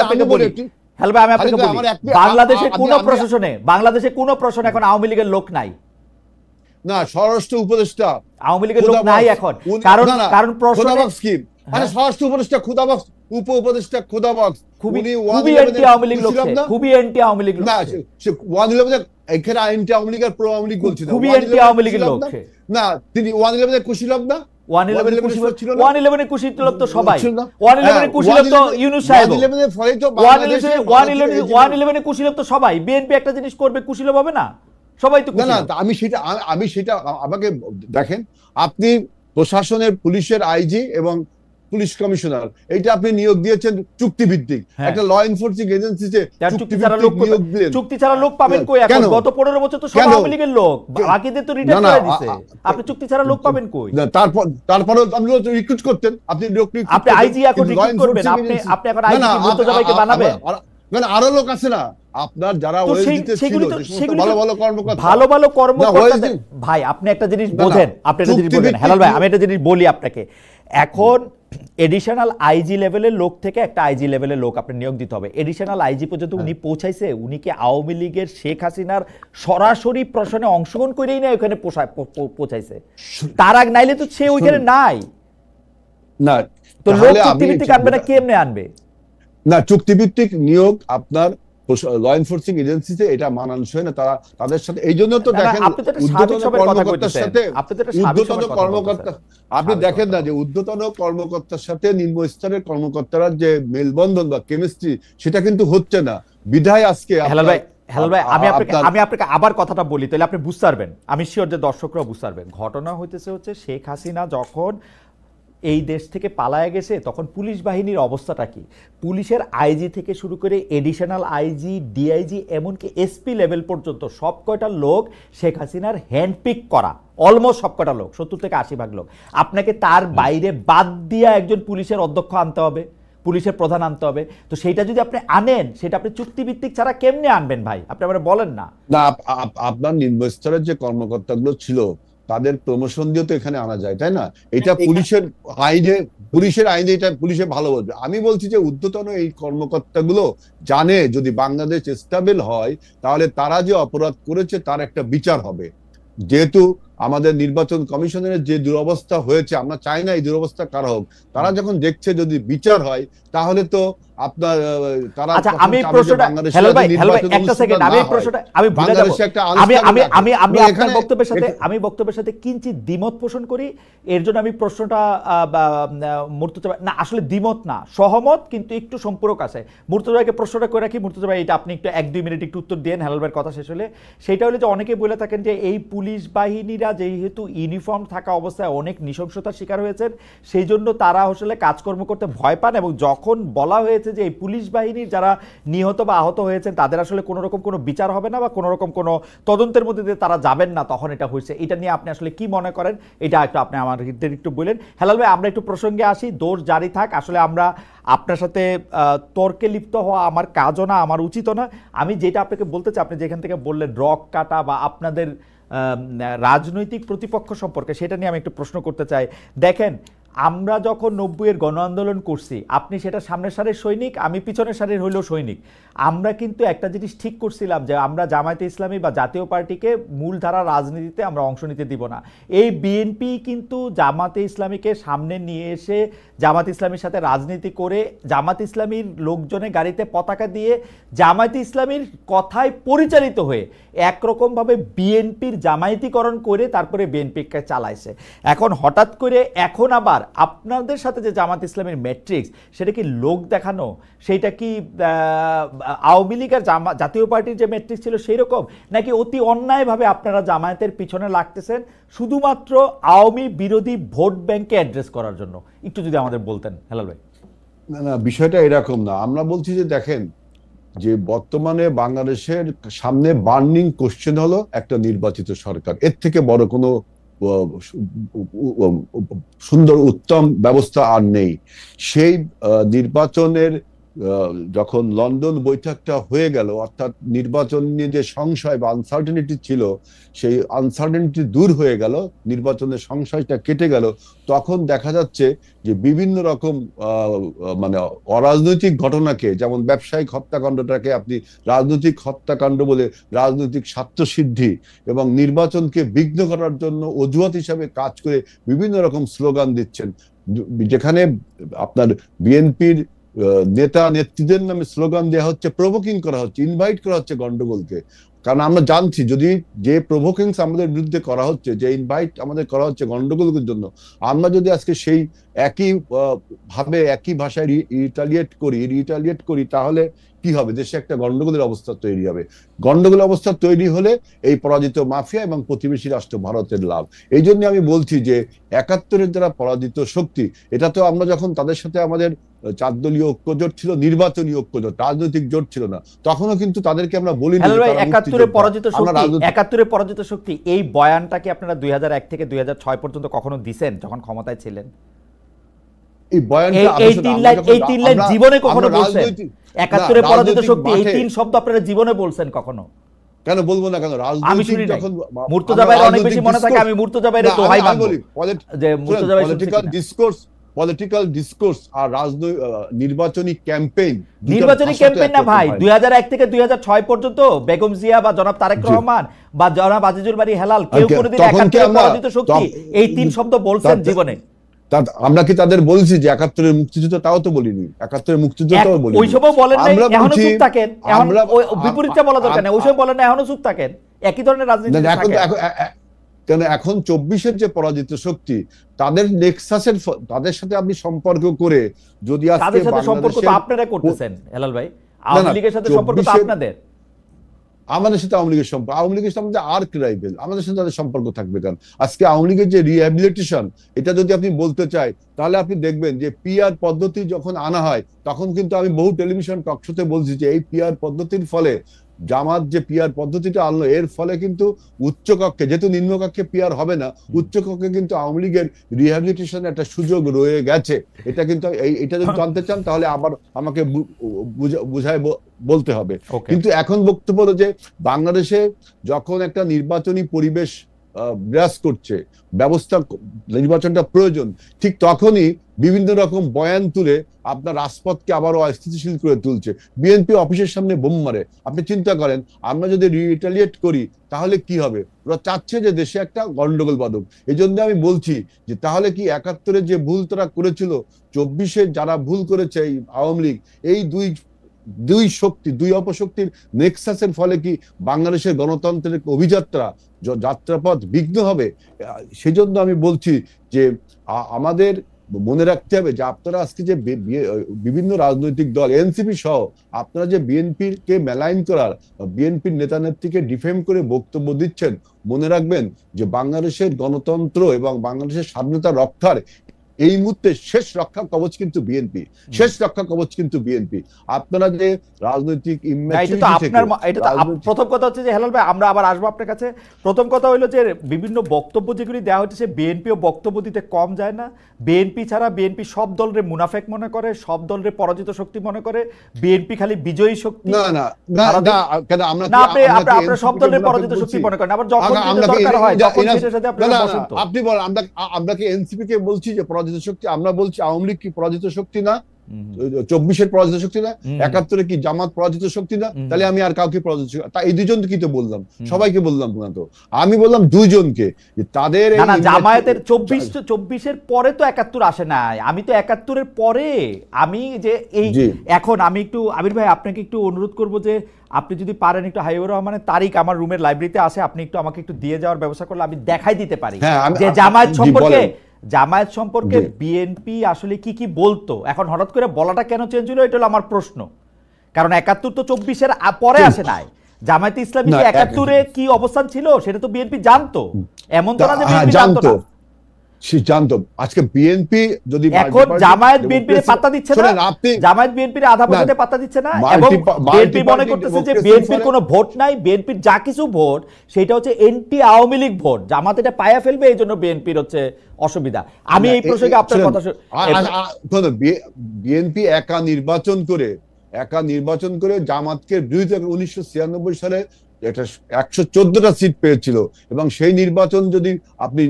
আপনাকে বলি, বাংলাদেশে কোন প্রশাসনে এখন আওয়ামী লীগের লোক নাই না, স্বরাষ্ট্র উপদেষ্টা আওয়ামী লীগের লোক নাই এখন, কারণ স্কিম মানে স্বরাষ্ট্র উপদেষ্টা খুদাবক্স, উপ উপদেষ্টা খুদাবক্স, খুবই অ্যান্টি আওয়ামী লীগ লোক, খুবই অ্যান্টি আওয়ামী লীগ না, 111 এখানে অ্যান্টি আওয়ামী লীগ আর প্রো আওয়ামী লীগ বলছি না, খুবই অ্যান্টি আওয়ামী লীগের লোক না, তিনি 111 কুশীলব না, 111 কুশীলব তো সবাই, 111 কুশীলব তো ইউনূস সাহেব, 111 কুশীলব তো সবাই। বিএনপি একটা জিনিস করবে, কুশীলব হবে না? সবাই তো না, আমি সেটা আমাকে দেখেন, আপনি প্রশাসনের পুলিশের আইজি এবং পুলিশ কমিশনার, এইটা আপনি নিয়োগ দিয়েছেন চুক্তিভিত্তিক, একটা ল এনফোর্সিং এজেন্সিতে চুক্তি ছাড়া লোক পাবেন কই? এখন গত 15 বছর তো সব আওয়ামী লীগের লোক, বাকিদের তো রিটায়ার করে দিয়েছে, আপনি চুক্তি ছাড়া লোক পাবেন কই? তারপরে আপনি রিক্রুট করতেন, আপনি আইজি এখন রিক্রুট করবেন, আপনি এখন আইজি মুর্তজা ভাইকে বানাবেন, মানে আরো লোক আছে না আপনার যারা তো ওএসডিতে ছিল, সেগুলি তো যে সমস্ত সেগুলি ভালো তো ভালো কর্মকর্তা। ভালো ভালো না, কর্মকর্তা OSD ভাই, আপনি একটা জিনিস না, না, বোঝেন, আপনি একটা জিনিস বোঝেন চুক্তিভিত্তিক হেলাল ভাই, আমি একটা জিনিস বলি আপনাকে। এখন এডিশনাল আইজি লেভেলের লোক থেকে একটা আইজি লেভেলের লোক আপনি নিয়োগ দিতে হবে। এডিশনাল আইজি পর্যন্ত উনি পৌঁছাইছে? উনি কি আওয়ামী লীগের শেখ হাসিনার সরাসরি প্রশ্নে অংশগ্রহণ করেই না ওখানে পৌঁছাইছে? তার আগ নাইলে তো সে ওইখানে নাই। না, তো লোক চুক্তিভিত্তিক আনবে না, কেমনে আনবে? না, চুক্তিভিত্তিক নিয়োগ আপনার ল এনফোর্সিং এজেন্সিতে এটা মানানসই না। তাদের সাথে এই জন্য তো দেখেন ঊর্ধ্বতন কর্মকর্তার সাথে ঊর্ধ্বতন কর্মকর্তা, আপনি দেখেন না যে ঊর্ধ্বতন কর্মকর্তার সাথে নিম্ন স্তরের কর্মকর্তারা যে মেলবন্ধন বা কেমিস্ট্রি, সেটা কিন্তু হচ্ছে না। বিধায় আজকে হেলাল ভাই, আমি আপনাকে আবার কথাটা বলি, তাহলে আপনি বুঝতে পারবেন। আমি শিওর যে দর্শকরা বুঝতে পারবেন। ঘটনা হইতেছে হচ্ছে শেখ হাসিনা যখন এই দেশ থেকে পালায় গেছে, তখন পুলিশ বাহিনীর অবস্থাটা কি? পুলিশের আইজি থেকে শুরু করে এডিশনাল আইজি, ডিআইজি, এমনকি এসপি লেভেল পর্যন্ত সব কয়টা লোক শেখ হাসিনার হ্যান্ডপিক করা, অলমোস্ট সব কয়টা লোক, 70 থেকে 80% লোক। আপনাকে তার বাইরে বাদ দিয়া একজন পুলিশের অধ্যক্ষ আনতে হবে, পুলিশের প্রধান আনতে হবে। তো সেইটা যদি আপনি আনেন, সেটা আপনি চুক্তিভিত্তিক ছাড়া কেমনে আনবেন ভাই? আপনি আমরা বলেন না। না, আপনার নিম্ন স্তরের যে কর্মকর্তাগুলো ছিল তাদের প্রমোশন দিয়ে তো এখানে আনা যায়, তাই না? এটা পুলিশের আইনে এটা পুলিশে ভালো বলবে। আমি বলছি যে ঊর্ধ্বতন এই কর্মকর্তাগুলো জানে যদি বাংলাদেশ স্টেবল হয় তাহলে তারা যে অপরাধ করেছে তার একটা বিচার হবে। যেহেতু আমাদের নির্বাচন কমিশনের যে দুরবস্থা হয়েছে, আমরা চাই না এই দুরবস্থা কারা হোক, তারা যখন দেখছে যদি বিচার হয় তাহলে তো আপনার তারা, আচ্ছা, আমি প্রশ্নটা হেলাল ভাই একটা সেকেন্ড, আমি প্রশ্নটা আমি ভুলে যাব। আমি আপনার বক্তব্যের সাথে কিঞ্চিত দ্বিমত পোষণ করি। এর জন্য আমি প্রশ্নটা মুর্তজা না, আসলে দ্বিমত না, সহমত, কিন্তু একটু সম্পূরক আছে। মুর্তজাকে প্রশ্নটা করে রাখি। মুর্তজা ভাই, এটা আপনি একটু 1-2 মিনিট একটু উত্তর দেন হেলাল ভাইয়ের কথা শেষ হলে। সেটা হলো যে অনেকে বলে থাকেন যে এই পুলিশ বাহিনীরা যেহেতু ইউনিফর্ম থাকা অবস্থায় অনেক নৃশংসতার শিকার হয়েছেন, সেই জন্য তারা আসলে কাজকর্ম করতে ভয় পান, এবং যখন বলা হয়েছে যে এই পুলিশ বাহিনীর যারা নিহত বা আহত হয়েছেন তাদের আসলে কোনো রকম কোনো বিচার হবে না বা কোনো রকম কোনো তদন্তের মধ্যে দিয়ে তারা যাবেন না, তখন এটা হয়েছে। এটা নিয়ে আপনি আসলে কি মনে করেন, এটা একটু আপনি আমাদের একটু বলেন। হেলাল ভাই, আমরা একটু প্রসঙ্গে আসি, দোষ জারি থাক। আসলে আমরা আপনার সাথে তর্কে লিপ্ত হওয়া আমার কাজও না, আমার উচিতও না। আমি যেটা আপনাকে বলতে চাই, আপনি যেখান থেকে বললেন রক কাটা বা আপনাদের রাজনৈতিক প্রতিপক্ষ সম্পর্কে, সেটা নিয়ে আমি একটু প্রশ্ন করতে চাই। দেখেন, আমরা যখন 90-এর গণ আন্দোলন করছি, আপনি সেটা সামনের সারির সৈনিক, আমি পিছনের সারির হইলেও সৈনিক। আমরা কিন্তু একটা জিনিস ঠিক করছিলাম যে আমরা জামায়াতে ইসলামী বা জাতীয় পার্টিকে মূলধারা রাজনীতিতে আমরা অংশ নিতে দিব না। এই বিএনপি কিন্তু জামাতে ইসলামীকে সামনে নিয়ে এসে জামাত ইসলামীর সাথে রাজনীতি করে, জামাত ইসলামীর লোকজনের গাড়িতে পতাকা দিয়ে জামায়াতে ইসলামীর কথায় পরিচালিত হয়ে একরকমভাবে বিএনপির জামায়াতিকরণ করে তারপরে বিএনপিকে চালাইছে। এখন হঠাৎ করে এখন আবার আপনাদের সাথে যে জামাত ইসলামের ম্যাট্রিক্স, সেটা কি লোক দেখানো? সেইটা কি আওয়ামী লীগ আর জাতীয় পার্টির যে ম্যাট্রিক্স ছিল সেই রকম, নাকি অতি অন্যায়ভাবে আপনারা জামায়াতের পিছনে লাগতেছেন শুধুমাত্র আওয়ামী বিরোধী ভোট ব্যাংকে অ্যাড্রেস করার জন্য? একটু যদি আমাদের বলতেন হেলাল ভাই। না, বিষয়টা এরকম না। আমরা বলছি যে দেখেন, যে বর্তমানে বাংলাদেশের সামনে বার্নিং কোশ্চেন হলো একটা নির্বাচিত সরকার। এর থেকে বড় কোনো সুন্দর উত্তম ব্যবস্থা আর নেই। সেই নির্বাচনের যখন লন্ডন বৈঠকটা হয়ে গেল, অর্থাৎ নির্বাচন নিয়ে যে সংশয় বা আনসার্টেনিটি ছিল, সেই আনসার্টেনিটি দূর হয়ে গেল, নির্বাচনের সংশয়টা কেটে গেল, তখন দেখা যাচ্ছে যে বিভিন্ন রকম মানে অরাজনৈতিক ঘটনাকে, যেমন ব্যবসায়িক হত্যাকাণ্ডটাকে আপনি রাজনৈতিক হত্যাকাণ্ড বলে রাজনৈতিক স্বার্থসিদ্ধি এবং নির্বাচনকে বিঘ্ন করার জন্য অজুহাত হিসাবে কাজ করে বিভিন্ন রকম স্লোগান দিচ্ছেন, যেখানে আপনার বিএনপির নেতা নেত্রীদের নামে স্লোগান দেওয়া হচ্ছে, প্রভোকিং করা হচ্ছে, ইনভাইট করা হচ্ছে গন্ডগোলকে। কারণ আমরা জানছি যদি যে প্রভোকিংস আমাদের বিরুদ্ধে করা হচ্ছে, যে ইনভাইট আমাদের করা হচ্ছে গন্ডগোলের জন্য, আমরা যদি আজকে সেই একই ভাবে একই ভাষায় রিটালিয়েট করি তাহলে কি হবে? দেশে একটা গন্ডগোলের অবস্থা তৈরি হবে। গন্ডগোলের অবস্থা তৈরি হলে এই পরাজিত মাফিয়া এবং প্রতিবেশী রাষ্ট্র ভারতের লাভ। এই জন্য আমি বলছি যে ৭১-এর যারা পরাজিত শক্তি, এটা তো আমরা যখন তাদের সাথে আমাদের ৪ দলীয় ঐক্যজোট ছিল, নির্বাচনী ঐক্যজোট, রাজনৈতিক জোট ছিল না, তখনও কিন্তু তাদেরকে আমরা বলিনি ৭১-এর পরাজিত শক্তি। এই বয়ানটাকে আপনারা ২০০১ থেকে ২০০৬ পর্যন্ত কখনো দিছেন যখন ক্ষমতায় ছিলেন? এই বয়ানটা এই তিন লাইন জীবনে কখনো বলছেন? ৭১ পরাজিত শক্তি, এই তিন শব্দ আপনারা জীবনে বলছেন কখনো? কেন বলবো না, কেন? আমি শুনি নাই। মুর্তজা ভাইয়ের অনেক বেশি মনে থাকে, আমি মুর্তজা ভাইয়ের দোহাই মানবো যে মুর্তজা ভাই পলিটিক্যাল ডিসকোর্স আর নির্বাচনী ক্যাম্পেইন না ভাই। ২০০১ থেকে ২০০৬ পর্যন্ত বেগম জিয়া বা জনাব তারেক রহমান বা জনাব আজিজুল বারী হেলাল কেউ কোনোদিন ৭১ পরাজিত শক্তি এই তিন শব্দ বলছেন জীবনে? আমরা কি তাদের বলছি যে ৭১ মুক্তিযুদ্ধ? তাও তো বলিনি। ৭১ মুক্তিযুদ্ধটাও বলিনি। ওই সময় বলেন না, এখনো চুপ থাকেন। এখন বিপরীতটা বলা দরকার নেই। ওই সময় বলেন না, এখনো চুপ থাকেন। একই ধরনের রাজনীতি কেন এখন ২৪-এর যে পরাজিত শক্তি তাদের নেক্সাসের তাদের সাথে আপনি সম্পর্ক করে যদি আজকে তাদের সাথে সম্পর্ক তো আপনারা করতেছেন হেলাল ভাই, আওয়ামী লীগের সাথে সম্পর্ক তো আপনাদের। আমাদের সাথে আওয়ামী লীগের সম্পর্ক, আওয়ামী লীগের সাথে আমাদের আর্ক রাইভেল, আমাদের সাথে তাদের সম্পর্ক থাকবে কেন? আজকে আওয়ামী লীগের যে রিহ্যাবিলিটেশন, এটা যদি আপনি বলতে চাই তাহলে আপনি দেখবেন যে পিআর পদ্ধতি যখন আনা হয় তখন কিন্তু আমি বহু টেলিভিশন টকশোতে বলছি যে এই পিআর পদ্ধতির ফলে জামাত যে পিআর পদ্ধতিটা আনলো এর ফলে কিন্তু উচ্চকক্ষে, যেহেতু নিম্নকক্ষে পিআর হবে না, উচ্চকক্ষে কিন্তু আওয়ামী লীগের রিহ্যাবিলিটেশন একটা সুযোগ রয়ে গেছে। এটা কিন্তু এটা যদি জানতে চান তাহলে আবার আমাকে বুঝায় বলতে হবে। কিন্তু এখন বক্তব্য হলো যে বাংলাদেশে যখন একটা নির্বাচনী পরিবেশ বিরাজ করছে, নির্বাচনটা প্রয়োজন, ঠিক তখনই বিভিন্ন রকম বয়ান তুলে আপনার রাজপথকে আবারও অস্থিতিশীল করে তুলছে। বিএনপি অফিসের সামনে বোম মারে। আপনি চিন্তা করেন আমরা যদি রিটালিয়েট করি তাহলে কি হবে? ওরা চাচ্ছে যে দেশে একটা গন্ডগোল বাঁধুক। এই জন্য আমি বলছি যে তাহলে কি ৭১ যে ভুল তারা করেছিল, ২৪-এ যারা ভুল করেছে এই আওয়ামী লীগ, এই দুই শক্তি, দুই অপশক্তির নেক্সাসের ফলে কি বাংলাদেশের গণতন্ত্রের অভিযাত্রা, যাত্রাপথ বিঘ্ন হবে? সেজন্য আমি বলছি যে আমাদের মনে রাখতে হবে যে আপনারা আজকে যে বিভিন্ন রাজনৈতিক দল এনসিপি সহ আপনারা যে বিএনপির কে মেলাইন করার, বিএনপির নেতা নেত্রীকে ডিফেম করে বক্তব্য দিচ্ছেন, মনে রাখবেন যে বাংলাদেশের গণতন্ত্র এবং বাংলাদেশের স্বাধীনতা রক্ষার এই মুহূর্তে শেষ রক্ষা কবচ কিন্তু বিএনপি, শেষ রক্ষা কবচ কিন্তু বিএনপি। আপনারা যে রাজনৈতিক প্রথম কথা হচ্ছে যে হেলাল ভাই, আমরা আবার আসবো আপনার কাছে। প্রথম কথা হইলো যে বিভিন্ন বক্তব্য যেগুলি দেওয়া হচ্ছে বিএনপিও বক্তব্য দিতে কম যায় না। বিএনপি ছাড়া বিএনপি সব দলের মুনাফেক মনে করে, সব দলের পরাজিত শক্তি মনে করে, বিএনপি খালি বিজয়ী শক্তি। আপনারা সব দলের পরাজিত শক্তি মনে করেন, আবার যখন দরকার হয় তখন সেটার সাথে আপনারা বসেন। আপনি বলেন আমরা কি এনসিপি কে বলছি যে পরাজিত শক্তি? আমরা বলছি আওয়ামী লীগ কি পরাজিত শক্তি না? ২৪-এর পরাজিত শক্তি না? ৭১ কি জামাত পরাজিত শক্তি না? তাহলে আমি আর কাউকে পরাজিত শক্তি, এই দুজনকে কি তো বললাম, সবাইকে বললাম না তো, আমি বললাম দুইজনকে তাদের জামায়াতের ২৪-এর পরে তো ৭১ আসে নাই। আমি তো ৭১-এর পরে, আমি যে এই এখন আমি একটু আমির ভাই আপনাকে একটু অনুরোধ করব যে আপনি যদি পারেন একটু হাবিবুর রহমানের তারিখ আমার রুমের লাইব্রেরিতে আছে, আপনি একটু আমাকে একটু দিয়ে যাওয়ার ব্যবস্থা করলে আমি দেখাই দিতে পারি যে জামায়াত সম্পর্কে বিএনপি আসলে কি কি বলতো। এখন হঠাৎ করে বলাটা কেন চেঞ্জ হলো, এটা হলো আমার প্রশ্ন। কারণ ৭১ তো ২৪-এর পরে আসে নাই। জামায়াতে ইসলামী ৭১-এ কি অবস্থান ছিল সেটা তো বিএনপি জানতো, এমন তো না যে বিএনপি জানতো না। সে জানতো। আজকে বিএনপি যদি এখন জামায়াত বিএনপির পাত্তা দিচ্ছে না, জামায়াত বিএনপির আধা পথে পাত্তা দিচ্ছে না, এবং বিএনপি মনে করতেছে যে বিএনপির কোনো ভোট নাই, বিএনপির যা কিছু ভোট সেটা হচ্ছে এনটি আওয়ামী লীগ ভোট, জামাত এটা পায়া ফেলবে, এই জন্য বিএনপির হচ্ছে অসুবিধা। আমি এই প্রসঙ্গে আপনার কথা বিএনপি একা নির্বাচন করে জামাতকে বিরুদ্ধে ১৯৯৬ সালে এটা ১১৪টা সিট পেয়েছিল, এবং সেই নির্বাচন যদি আপনি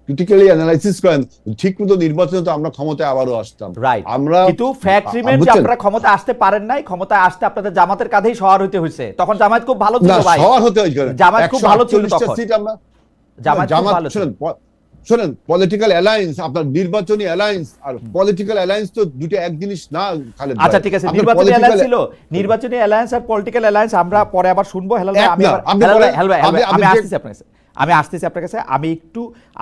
ক্রিটিক্যালি অ্যানালাইসিস করেন ঠিকমতো নির্বাচনে তো আমরা ক্ষমতায় আবারও আসতাম। আমরা কিন্তু ফ্যাক্ট রিমেইন যে আপনারা ক্ষমতায় আসতে পারেন নাই, ক্ষমতায় আসতে আপনাদের জামাতের কাঁধেই সওয়ার হতে হয়েছে। তখন জামাত খুব ভালো ছিল ভাই, সওয়ার হতে হয়েছে, জামাত খুব ভালো ছিল তখন। জামাত শোনেন পলিটিক্যাল অ্যালায়েন্স, আপনার নির্বাচনী অ্যালায়েন্স আর পলিটিক্যাল অ্যালায়েন্স তো দুটো এক জিনিস না খালেদ ভাই। আচ্ছা ঠিক আছে, নির্বাচনী অ্যালায়েন্স ছিল, নির্বাচনী অ্যালায়েন্স আর পলিটিক্যাল অ্যালায়েন্স আমরা পরে আবার শুনবো। হেলাল ভাই আমি আসতেছি আপনার কাছে।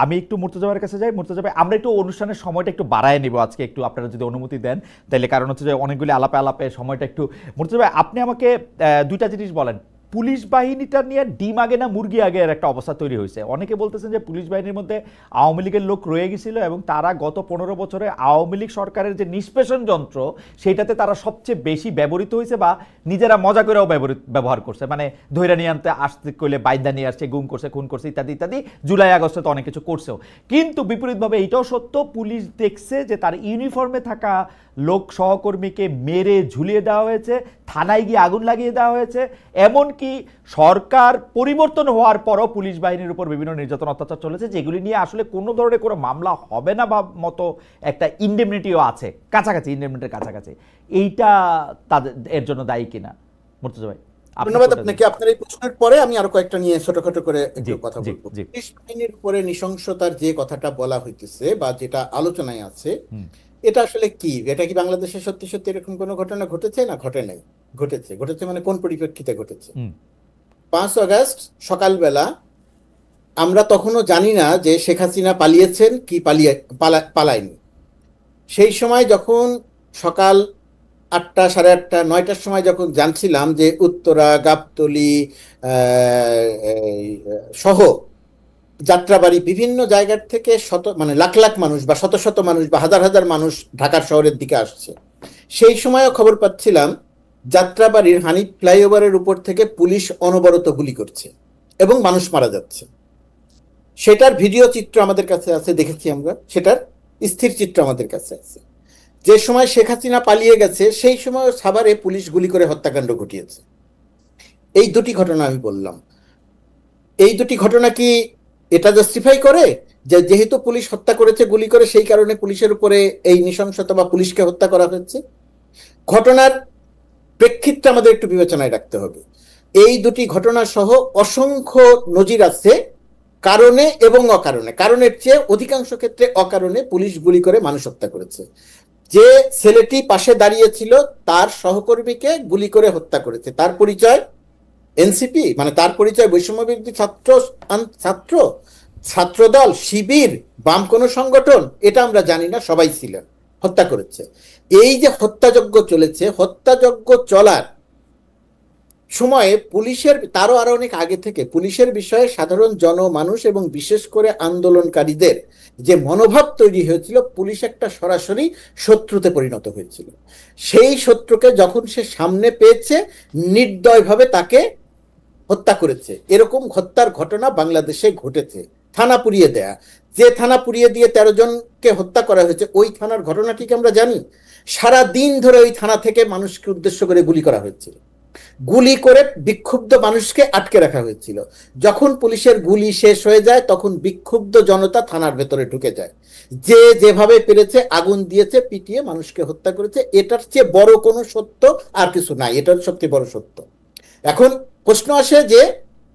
আমি একটু মুর্তজা ভাইয়ের কাছে যাই। মুর্তজা ভাই, আমরা একটু অনুষ্ঠানের সময়টা একটু বাড়ায় নিব আজকে, একটু আপনারা যদি অনুমতি দেন তাহলে, কারণ হচ্ছে যে অনেকগুলি আলাপে সময়টা একটু। মুর্তজা ভাই, আপনি আমাকে দুইটা জিনিস বলেন। পুলিশ বাহিনীটা নিয়ে ডিম আগে না মুরগি আগে এর একটা অবস্থা তৈরি হয়েছে। অনেকে বলতেছেন যে পুলিশ বাহিনীর মধ্যে আওয়ামী লীগের লোক রয়ে গেছিল এবং তারা গত 15 বছরে আওয়ামী লীগ সরকারের যে নিষ্পেষণ যন্ত্র সেটাতে তারা সবচেয়ে বেশি ব্যবহৃত হয়েছে বা নিজেরা মজা করেও ব্যবহার করছে, মানে ধৈর্য নিয়ে আনতে আসতে করলে বাইন্দা নিয়ে আসছে, গুম করছে, খুন করছে ইত্যাদি ইত্যাদি। জুলাই আগস্টে তো অনেক কিছু করছেও। কিন্তু বিপরীতভাবে এইটাও সত্য, পুলিশ দেখছে যে তার ইউনিফর্মে থাকা লোক সহকর্মীকে মেরে ঝুলিয়ে দেওয়া হয়েছে, থানায় গিয়ে আগুন লাগিয়ে দেওয়া হয়েছে। এমনকি সরকার পরিবর্তন হওয়ার পরও পুলিশ বাহিনীর উপর বিভিন্ন নির্যাতন অত্যাচার চলেছে, যেগুলি নিয়ে আসলে কোনো ধরনের কোনো মামলা হবে না বা মতো একটা ইনডেমনিটিও আছে, কাছাকাছি, ইনডেমনিটির কাছাকাছি। এইটা তাদের এর জন্য দায়ী কিনা মুর্তজা ভাই? ধন্যবাদ আপনাকে। আপনার এই প্রশ্নের পরে আমি আরো কয়েকটা নিয়ে ছোটখাটো করে একটু কথা বলবো। পুলিশ বাহিনীর উপরে নৃশংসতার যে কথাটা বলা হইতেছে বা যেটা আলোচনায় আছে, এটা আসলে কি? এটা কি বাংলাদেশে সত্যি সত্যি এরকম কোনো ঘটনা ঘটেছে? না ঘটে নাই। ঘটেছে। ঘটেছে মানে কোন পরিপ্রেক্ষিতে ঘটেছে? 5 আগস্ট সকালবেলা আমরা তখনও জানি না যে শেখ হাসিনা পালিয়েছেন কি পালায়নি। সেই সময় যখন সকাল 8টা, সাড়ে 8টা, 9টার সময় যখন জানছিলাম যে উত্তরা, গাবতলী সহ যাত্রাবাড়ি বিভিন্ন জায়গার থেকে মানে লাখ লাখ মানুষ বা শত শত মানুষ বা হাজার হাজার মানুষ ঢাকার শহরের দিকে আসছে, সেই সময়ও খবর পাচ্ছিলাম যাত্রাবাড়ির হানিফ ফ্লাইওভারের উপর থেকে পুলিশ অনবরত গুলি করছে এবং মানুষ মারা যাচ্ছে। সেটার ভিডিও চিত্র আমাদের কাছে আছে, দেখেছি আমরা, সেটার স্থির চিত্র আমাদের কাছে আছে। যে সময় শেখ হাসিনা পালিয়ে গেছে সেই সময় সাভারে পুলিশ গুলি করে হত্যাকাণ্ড ঘটিয়েছে। এই দুটি ঘটনা আমি বললাম। এই দুটি ঘটনা কি এটা জাস্টিফাই করে যে যেহেতু পুলিশ হত্যা করেছে গুলি করে, সেই কারণে পুলিশের উপরে এই নৃশংসতা বা পুলিশকে হত্যা করা হয়েছে? ঘটনার প্রেক্ষিতটা আমাদের একটু বিবেচনায় রাখতে হবে। এই দুটি ঘটনা সহ অসংখ্য নজির আছে কারণে এবং অকারণে। কারণের চেয়ে অধিকাংশ ক্ষেত্রে অকারণে পুলিশ গুলি করে মানুষ হত্যা করেছে। যে ছেলেটি পাশে দাঁড়িয়েছিল তার সহকর্মীকে গুলি করে হত্যা করেছে। তার পরিচয় এনসিপি, মানে তার পরিচয় বৈষম্য বিরোধী ছাত্রদল, শিবির, বাম কোনো সংগঠন, এটা আমরা জানি না, সবাই ছিলেন, হত্যা করেছে। এই যে হত্যাযজ্ঞ চলেছে, হত্যাযজ্ঞ চলার সময়ে পুলিশের, তারও আরো অনেক আগে থেকে পুলিশের বিষয়ে সাধারণ জনমানুষ এবং বিশেষ করে আন্দোলনকারীদের যে মনোভাব তৈরি হয়েছিল, পুলিশ একটা সরাসরি শত্রুতে পরিণত হয়েছিল। সেই শত্রুকে যখন সে সামনে পেয়েছে নির্দয়ভাবে তাকে হত্যা করেছে। এরকম হত্যার ঘটনা বাংলাদেশে ঘটেছে। থানা পুড়িয়ে দেয়া, যে থানা পুড়িয়ে দিয়ে 13 জনকে হত্যা করা হয়েছে, ওই থানার ঘটনাটিকে আমরা জানি। সারা দিন ধরে ওই থানা থেকে মানুষকে উদ্দেশ্য করে গুলি করা হয়েছিল, গুলি করে বিক্ষুব্ধ মানুষকে আটকে রাখা হয়েছিল। যখন পুলিশের গুলি শেষ হয়ে যায় তখন বিক্ষুব্ধ জনতা থানার ভেতরে ঢুকে যায়, যে যেভাবে পেরেছে আগুন দিয়েছে, পিটিয়ে মানুষকে হত্যা করেছে। এটার চেয়ে বড় কোনো সত্য আর কিছু নাই, এটার সবচেয়ে বড় সত্য। এখন প্রশ্ন আসে যে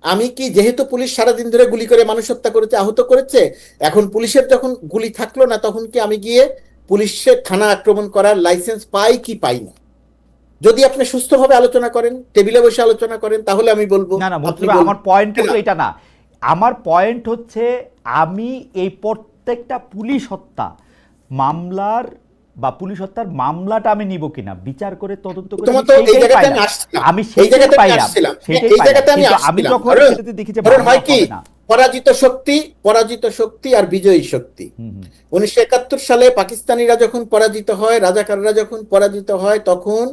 আমি কি, যেহেতু পুলিশ সারাদিন ধরে গুলি করে মানুষ হত্যা করেছে, আহত করেছে, এখন পুলিশের যখন গুলি থাকলো না তখন কি আমি গিয়ে পুলিশের থানা আক্রমণ করার লাইসেন্স পাই কি পাই না? যদি আপনি সুস্থভাবে আলোচনা করেন, টেবিলে বসে আলোচনা করেন, তাহলে আমি বলবো না। আমার পয়েন্ট কিন্তু এটা না। আমার পয়েন্ট হচ্ছে আমি এই প্রত্যেকটা পুলিশ হত্যা মামলার বা পুলিশ হত্যার মামলাটা আমি নিব কিনা বিচার করে তদন্ত করে আমি সেটাই পাইলাম। আমি যখন দেখি যে পরাজিত শক্তি আর বিজয়ী শক্তি, 1971 সালে পাকিস্তানিরা যখন পরাজিত হয়, রাজাকাররা যখন পরাজিত হয়, তখন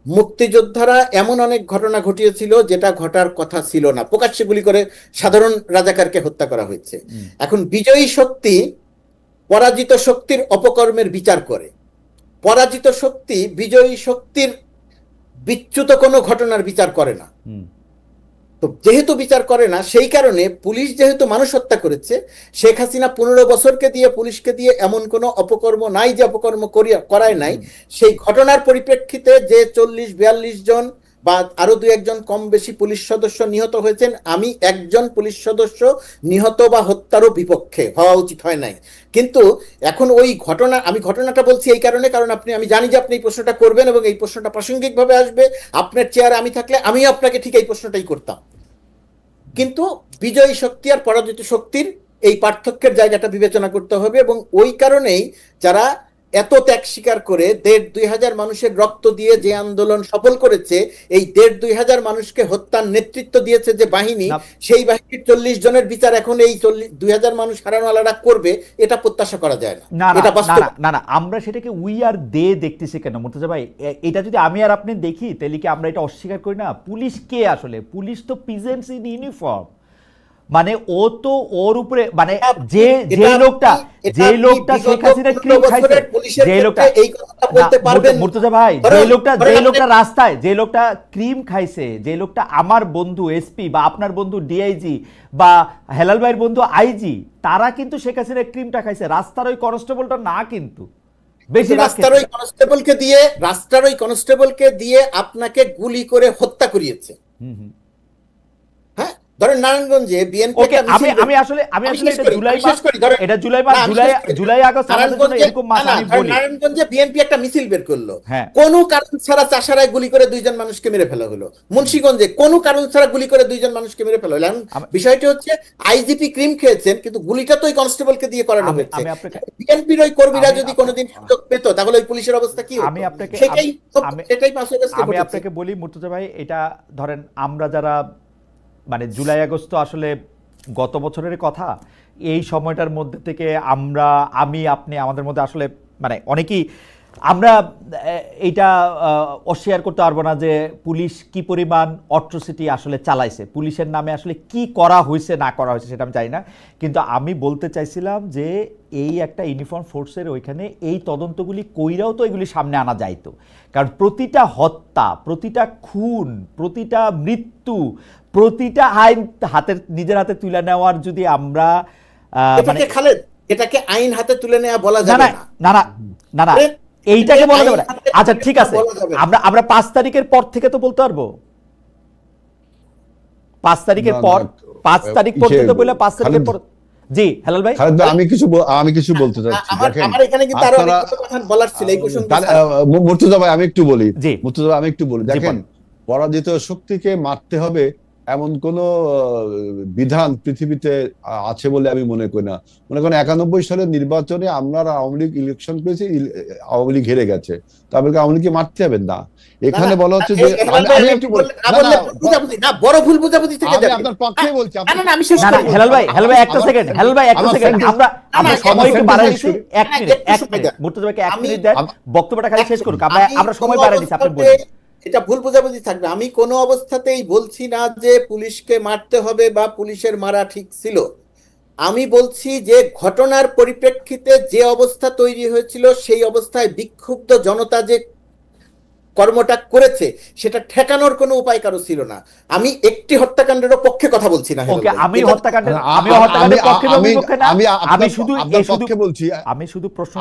মুক্তিযোদ্ধারা এমন অনেক ঘটনা ঘটিয়েছিল যেটা ঘটার কথা ছিল না, প্রকাশ্যে গুলি করে সাধারণ রাজাকারকে হত্যা করা হয়েছে। এখন বিজয়ী শক্তি পরাজিত শক্তির অপকর্মের বিচার করে, পরাজিত শক্তি বিজয়ী শক্তির বিচ্যুত কোনো ঘটনার বিচার করে না। তো যেহেতু বিচার করে না, সেই কারণে পুলিশ যেহেতু মানুষ হত্যা করেছে, শেখ হাসিনা 15 বছরকে দিয়ে পুলিশকে দিয়ে এমন কোনো অপকর্ম নাই যে অপকর্ম করায় নাই। সেই ঘটনার পরিপ্রেক্ষিতে যে 40-42 জন বা আরো 2-1 জন কম বেশি পুলিশ সদস্য নিহত হয়েছেন, আমি একজন পুলিশ সদস্য নিহত বা হত্যারও বিপক্ষে, হওয়া উচিত হয় নাই। কিন্তু এখন ওই ঘটনা, আমি ঘটনাটা বলছি এই কারণে, কারণ আমি জানি যে আপনি এই প্রশ্নটা করবেন এবং এই প্রশ্নটা প্রাসঙ্গিকভাবে আসবে। আপনার চেয়ারে আমি থাকলে আমিও আপনাকে ঠিক এই প্রশ্নটাই করতাম। কিন্তু বিজয়ী শক্তি আর পরাজিত শক্তির এই পার্থক্যের জায়গাটা বিবেচনা করতে হবে, এবং ওই কারণেই যারা এত ত্যাগ স্বীকার করে ১,৫০০ মানুষের রক্ত দিয়ে যে আন্দোলন সফল করেছে, এই ১,৫০০ মানুষকে হত্যার নেতৃত্ব দিয়েছে যে বাহিনী, সেই বাহিনীর ৪০ জনের বিচার এখন এই ২,০০০ মানুষ হারানোওয়ালারা করবে, এটা প্রত্যাশা করা যায় না। এটা বাস্তব না না, আমরা সেটাকে উই আর দে দেখতেছি কেন মুর্তজা ভাই? এটা যদি আমি আর আপনি দেখি তাহলে কি আমরা এটা অস্বীকার করি না? পুলিশ কে আসলে? পুলিশ তো পিজেন্টস ইন ইউনিফর্ম। মানে ও তো ওর উপরে মানে যে লোকটা শেখ হাসিনা ক্রিম খাইছে, যে লোকটা মুর্তজা ভাই, যে লোকটা রাস্তায়, যে লোকটা ক্রিম খাইছে, যে লোকটা আমার বন্ধু এসপি বা আপনার বন্ধু ডিআইজি বা হেলাল ভাইয়ের বন্ধু আইজি, তারা কিন্তু শেখ হাসিনা ক্রিমটা খাইছে, রাস্তার ওই কনস্টেবলটা না। কিন্তু রাস্তার ওই কনস্টেবলকে দিয়ে আপনাকে গুলি করে হত্যা করিয়েছে। ধরেন নারায়ণগঞ্জে বিএনপি একটা মিছিল বের করলো, কোন কারণ ছাড়া চাষারায় গুলি করে 2 জন মানুষকে মেরে ফেলা হলো। মুন্সিগঞ্জে কোন কারণ ছাড়া গুলি করে 2 জন মানুষকে মেরে ফেলা হলো। বিষয়টি হচ্ছে আইজিপি ক্রিম খেয়েছেন, কিন্তু গুলিটা তো ওই কনস্টেবলকে দিয়ে করানো হয়েছে। বিএনপির ওই কর্মীরা যদি কোনোদিন সুযোগ পেত তাহলে ওই পুলিশের অবস্থা কি হতো? আমি আপনাকে বলি মুর্তজা ভাই, এটা ধরেন আমরা যারা মানে জুলাই আগস্ট আসলে গত বছরের কথা, এই সময়টার মধ্যে থেকে আমি আপনি আমাদের মধ্যে আসলে মানে অনেকেই আমরা এইটা অস্বীকার করতে পারবো না যে পুলিশ কি পরিমাণ অট্রোসিটি আসলে চালাইছে, পুলিশের নামে আসলে কি করা হয়েছে না করা হয়েছে সেটা আমি জানি না। কিন্তু আমি বলতে চাইছিলাম যে এই একটা ইউনিফর্ম ফোর্সের ওইখানে এই তদন্তগুলি কইরাও তো এগুলি সামনে আনা যাইতো। কারণ প্রতিটা হত্যা, প্রতিটা খুন, প্রতিটা মৃত্যু, প্রতিটা আইন নিজের হাতে তুলে নেওয়ার যদি আমরা এটাকে আইন হাতে তুলে নেওয়া বলা যাবে না। না না, এইটাকে বলা যাবে না। আচ্ছা ঠিক আছে, আমরা 5 তারিখের পর থেকে তো বলতে পারবো। 5 তারিখের পর, 5 তারিখ পর্যন্ত বলে 5 তারিখের পর। জি হেলাল ভাই, আমি কিছু বলতে চাচ্ছি। আমার এখানে কিন্তু আরো অনেক কথা বলার ছিল এই প্রসঙ্গে। মুর্তজা ভাই আমি একটু বলি, দেখেন পরাজিত শক্তিকে মারতে হবে এমন কোন বিধান পৃথিবীতে আছে বলে আমি মনে করি না। মনে করেন 91 সালের নির্বাচনে আমরা আওয়ামী লীগ ইলেকশন করেছি, আওয়ামী লীগ হেরে গেছে, তারপরে আওয়ামী লীগকে মারতে হবে না। এখানে বলা হচ্ছে যে বড় ভুল বুঝাবুঝি থেকে যাবে। আপনার পক্ষে বলছি। হেলাল ভাই একটা সেকেন্ড, আমরা সময়কে বাড়াই দিছি 1 মিনিট, মুর্তজা ভাইকে 1 মিনিট দেন, বক্তব্যটা খালি শেষ করুক। আমরা সময় বাড়াই দিছি, আপনি বলুন। এটা ভুল বোঝাবুঝি থাকবে। আমি কোনো অবস্থাতেই বলছি না যে পুলিশকে মারতে হবে বা পুলিশের মারা ঠিক ছিল। আমি বলছি যে ঘটনার পরিপ্রেক্ষিতে যে অবস্থা তৈরি হয়েছিল, সেই অবস্থায় বিক্ষুব্ধ জনতা যে কর্মটা করেছে সেটা ঠেকানোর কোনো উপায় কারো ছিল না। আমি একটি হত্যাকাণ্ডের পক্ষে কথা বলছি না। আমি শুধু প্রশ্ন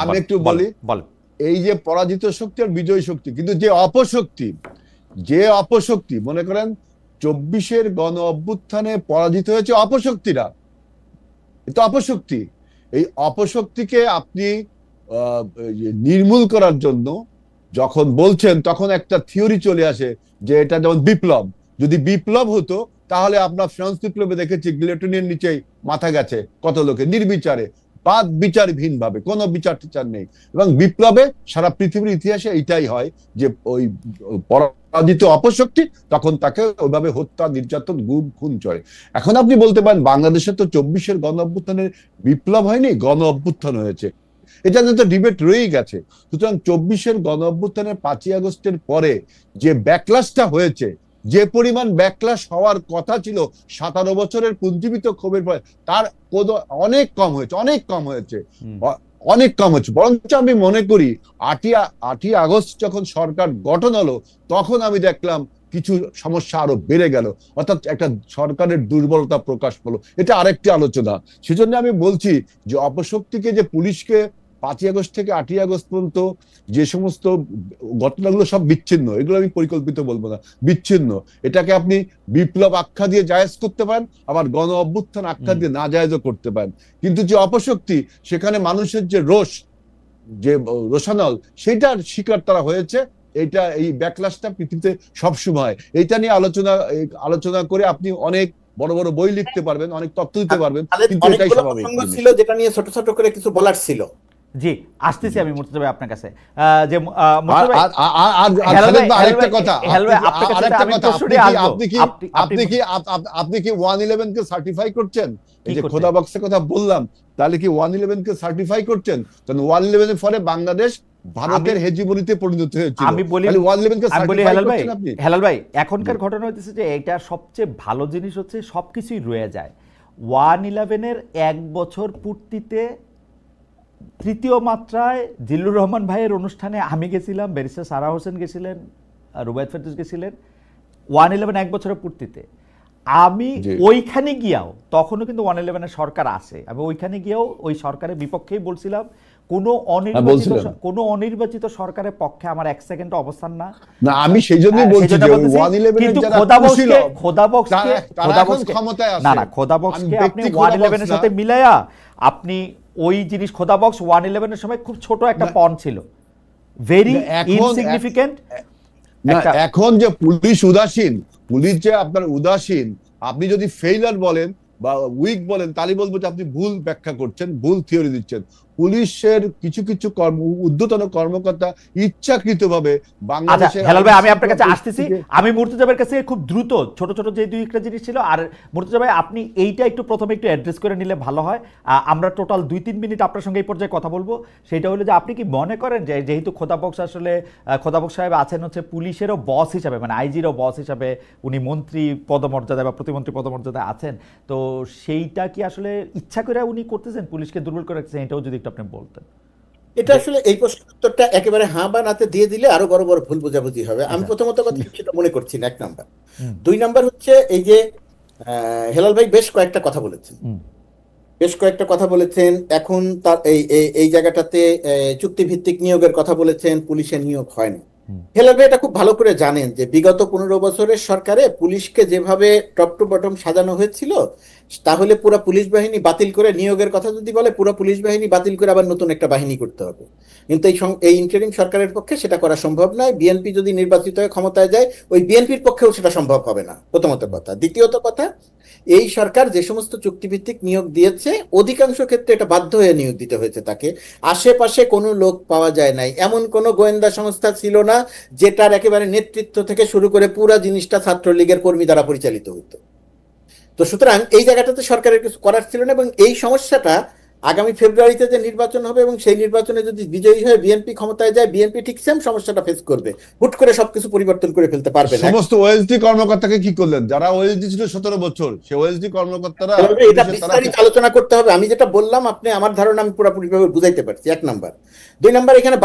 আমি একটু বলি, এই যে পরাজিত শক্তি আর বিজয়ী শক্তি, কিন্তু যে অপশক্তি মনে করেন 24-এর গণ অভ্যুত্থানে পরাজিত হয়েছে অপশক্তিরা, এটা অপশক্তি। এই অপশক্তিকে আপনি নির্মূল করার জন্য যখন বলছেন তখন একটা থিওরি চলে আসে যে এটা যেমন বিপ্লব। যদি বিপ্লব হতো তাহলে আমরা ফ্রান্স বিপ্লবে দেখেছি গিলোটিনের নিচেই মাথা গেছে কত লোকে নির্বিচারে, বাদ বিচারহীন ভাবে, কোনো বিচার টিচার নেই। এবং বিপ্লবে সারা পৃথিবীর ইতিহাসে এইটাই হয় যে ওই পরাজিত অপশক্তি তখন তাকে ওইভাবে হত্যা, নির্যাতন, গুম, খুন চলে। এখন আপনি বলতে পারেন বাংলাদেশে তো 24-এর গণ অভ্যুত্থানের বিপ্লব হয়নি, গণ অভ্যুত্থান হয়েছে, এটা তো ডিবেট রয়েই গেছে। সুতরাং 24-এর গণ অভ্যুত্থানের 5ই আগস্টের পরে যে ব্যাকলাশটা হয়েছে, যে পরিমাণ ব্যাকলাশ হওয়ার কথা ছিল 17 বছরের পুঞ্জীবিত ক্ষোভের পরে, তার অনেক কম হয়েছে। বরঞ্চ আমি মনে করি 8ই আগস্ট যখন সরকার গঠন হলো তখন আমি দেখলাম কিছু সমস্যা আরো বেড়ে গেল, অর্থাৎ একটা সরকারের দুর্বলতা প্রকাশ পেল। এটা আরেকটি আলোচনা। সেজন্য আমি বলছি যে অপশক্তিকে, যে পুলিশকে 5ই আগস্ট থেকে 8ই আগস্ট পর্যন্ত যে সমস্ত ঘটনাগুলো সব বিচ্ছিন্ন, এগুলো আমি পরিকল্পিত বলবো না, বিচ্ছিন্ন। এটাকে আপনি বিপ্লব আখ্যা দিয়ে জায়েজ করতে পারেন, আবার গণ অভ্যুত্থান আখ্যা দিয়ে না জায়েজও করতে পারেন। কিন্তু যে অপশক্তি, সেখানে মানুষের যে রোষ, যে রোষানল, সেটার শিকার তারা হয়েছে। এই ব্যাকলাশটা পৃথিবীতে সবসময়, এইটা নিয়ে আলোচনা করে আপনি অনেক বড় বড় বই লিখতে পারবেন, অনেক তথ্য দিতে পারবেন, তাহলে কিন্তু এটাই অনেকগুলো স্বাভাবিক প্রসঙ্গ জিনিস। ছিল যেটা নিয়ে ছোট ছোট করে কিছু বলার ছিল। জি, আসতেছি আমি মুর্তজা ভাই আপনার কাছে। যে আর মুর্তজা ভাই, আর আর- আর আর হেলাল খালেদ ভাই, ভাই, হেলাল আরেকটা ভাই, কথা, হেলাল ভাই, আপনার কাছে আরেকটা আমি কথা, প্রশ্নটি আসবো। আপনি কি 111 কে সার্টিফাই করছেন? এই কি যে করতে? খোদা বক্সের কথা বললাম, তাহলে কি 111 কে সার্টিফাই করছেন? কারণ 111 এর ফলে বাংলাদেশ ভারতের হেজিমনিতে পরিণত হয়েছিল। আমি বলি, তাহলে 111 কে আমি বলি সার্টিফাই হেলাল ভাই, করছেন আপনি? হেলাল ভাই, এখনকার ঘটনা হইতেছে যে এটা সবচেয়ে ভালো জিনিস হচ্ছে সবকিছুই রয়ে যায়। 111-এর 1 বছর পূর্তিতে তৃতীয় মাত্রায় জিল্লুর রহমান ভাইয়ের অনুষ্ঠানে আমি গেছিলাম, ব্যারিস্টার সারা হোসেন গেছিলেন, রুবায়েত ফেরদৌস গেছিলেন 111 1 বছরের পূর্তিতে। আমি জি। ওইখানে গিয়াও, তখনও কিন্তু 111-এর সরকার আছে, আমি ওইখানে গিয়েও ওই সরকারের বিপক্ষেই বলছিলাম। বলছিলেন। কোনো অনির্বাচিত সরকারের পক্ষে আমার 1 সেকেন্ড অবস্থান না। না, আমি সেই জন্যই বলছি সেজন্য যে বলতেছি, 111 এর কিন্তু যারা খোদাবক্সকে তারা এখন ক্ষমতায় আছে। না, আমি খোদাবক্সকে আপনি ব্যক্তি 111-এর খোদাবক্স সাথে না। মিলাইয়া আপনি ওই জিনিস, খোদাবক্স 111-এর সময় খুব ছোট একটা না। পণ ছিল, ভেরি না, এখন- ইনসিগনিফিকেন্ট না, একটা। এখন যে পুলিশ উদাসীন, পুলিশ যে আপনার উদাসীন, আপনি যদি ফেইলার বলেন বা উইক বলেন, তাহলে বলবো যে আপনি ভুল ব্যাখ্যা করছেন, ভুল থিওরি দিচ্ছেন। পুলিশের কিছু কিছু ঊর্ধ্বতন কর্মকর্তা ইচ্ছাকৃতভাবে আচ্ছা বাংলাদেশের হেলাল ভাই, আমি আইন আপনার কাছে শৃঙ্খলা আসতেছি। পরিস্থিতিকে- আমি মুর্তজা ভাইয়ের কাছে খুব দ্রুত ছোট ছোট যে দুই একটা জিনিস ছিল, আর মুর্তজা ভাই আপনি এইটা একটু প্রথমে একটু অ্যাড্রেস করে নিলে ভালো হয়। আমরা টোটাল 2-3 মিনিট আপনার সঙ্গে এই পর্যায়ে কথা বলবো। সেটা হলো যে আপনি কি মনে করেন যে যেহেতু খোদাবক্স আসলে খোদাবক্স সাহেব আছেন হচ্ছে পুলিশেরও বস হিসাবে, মানে আইজিরও বস হিসাবে, উনি মন্ত্রী পদমর্যাদায় বা প্রতিমন্ত্রী পদমর্যাদায় আছেন, তো সেইটা কি আসলে ইচ্ছা করে উনি করতেছেন, পুলিশকে দুর্বল করে রাখতেছেন? এটাও যদি একটু আপনি বলতেন। এটা আসলে এই প্রশ্নের উত্তরটা একেবারে হাঁ বা নাতে দিয়ে দিলে আরো বড় বড় ভুল বোঝাবুঝি হবে। আমি আচ্ছা। প্রথমত কথা সেটা মনে করছি না, 1 নাম্বার। হুম। 2 নাম্বার হচ্ছে এই যে হেলাল ভাই বেশ কয়েকটা কথা বলেছেন, হুম। বেশ কয়েকটা কথা বলেছেন। এখন তার এই এই এই জায়গাটাতে চুক্তিভিত্তিক নিয়োগের কথা বলেছেন, পুলিশের নিয়োগ হয় না। হেলাল ভাই এটা খুব ভালো করে জানেন যে বিগত 15 বছরের সরকারে পুলিশকে যেভাবে টপ টু বটম সাজানো হয়েছিল, তাহলে পুরো পুলিশ বাহিনী বাতিল করে, নিয়োগের কথা যদি বলে, পুরো পুলিশ বাহিনী বাতিল করে আবার নতুন একটা বাহিনী করতে হবে। কিন্তু এই ইন্টারিম সরকারের পক্ষে সেটা করা সম্ভব নয়। বিএনপি যদি নির্বাচিত হয়ে ক্ষমতায় যায়, ওই বিএনপির পক্ষেও সেটা সম্ভব হবে না, প্রথমত কথা। দ্বিতীয়ত কথা, এই সরকার যে সমস্ত চুক্তিভিত্তিক নিয়োগ দিয়েছে, অধিকাংশ ক্ষেত্রে এটা বাধ্য হয়ে নিয়োগ দিতে হয়েছে তাকে। আশেপাশে কোনো লোক পাওয়া যায় নাই, এমন কোনো গোয়েন্দা সংস্থা ছিল না যেটার একেবারে নেতৃত্ব থেকে শুরু করে পুরা জিনিসটা ছাত্রলীগের কর্মী দ্বারা পরিচালিত হতো। তো সুতরাং এই জায়গাটাতে সরকারের কিছু করার ছিল না, এবং এই সমস্যাটা আগামী ফেব্রুয়ারিতে যে নির্বাচন হবে, এবং সেই নির্বাচনে যদি বিজয়ী হয়ে বিএনপি ক্ষমতায় যায়, বিএনপি ঠিক সেম সমস্যাটা ফেস করবে। হুট করে সবকিছু পরিবর্তন করে ফেলতে পারবে না। সমস্ত ওএসডি কর্মকর্তাকে কি করলেন? যারা ওএসডি ছিল 17 বছর, সে ওএসডি কর্মকর্তারা এটা বিস্তারিত আলোচনা করতে হবে। আমি যেটা বললাম, আপনি আমার ধারণা আমি পুরোপুরি ভাবে বুঝাইতে পারছি, 1 নাম্বার। 2 নাম্বার, এখানে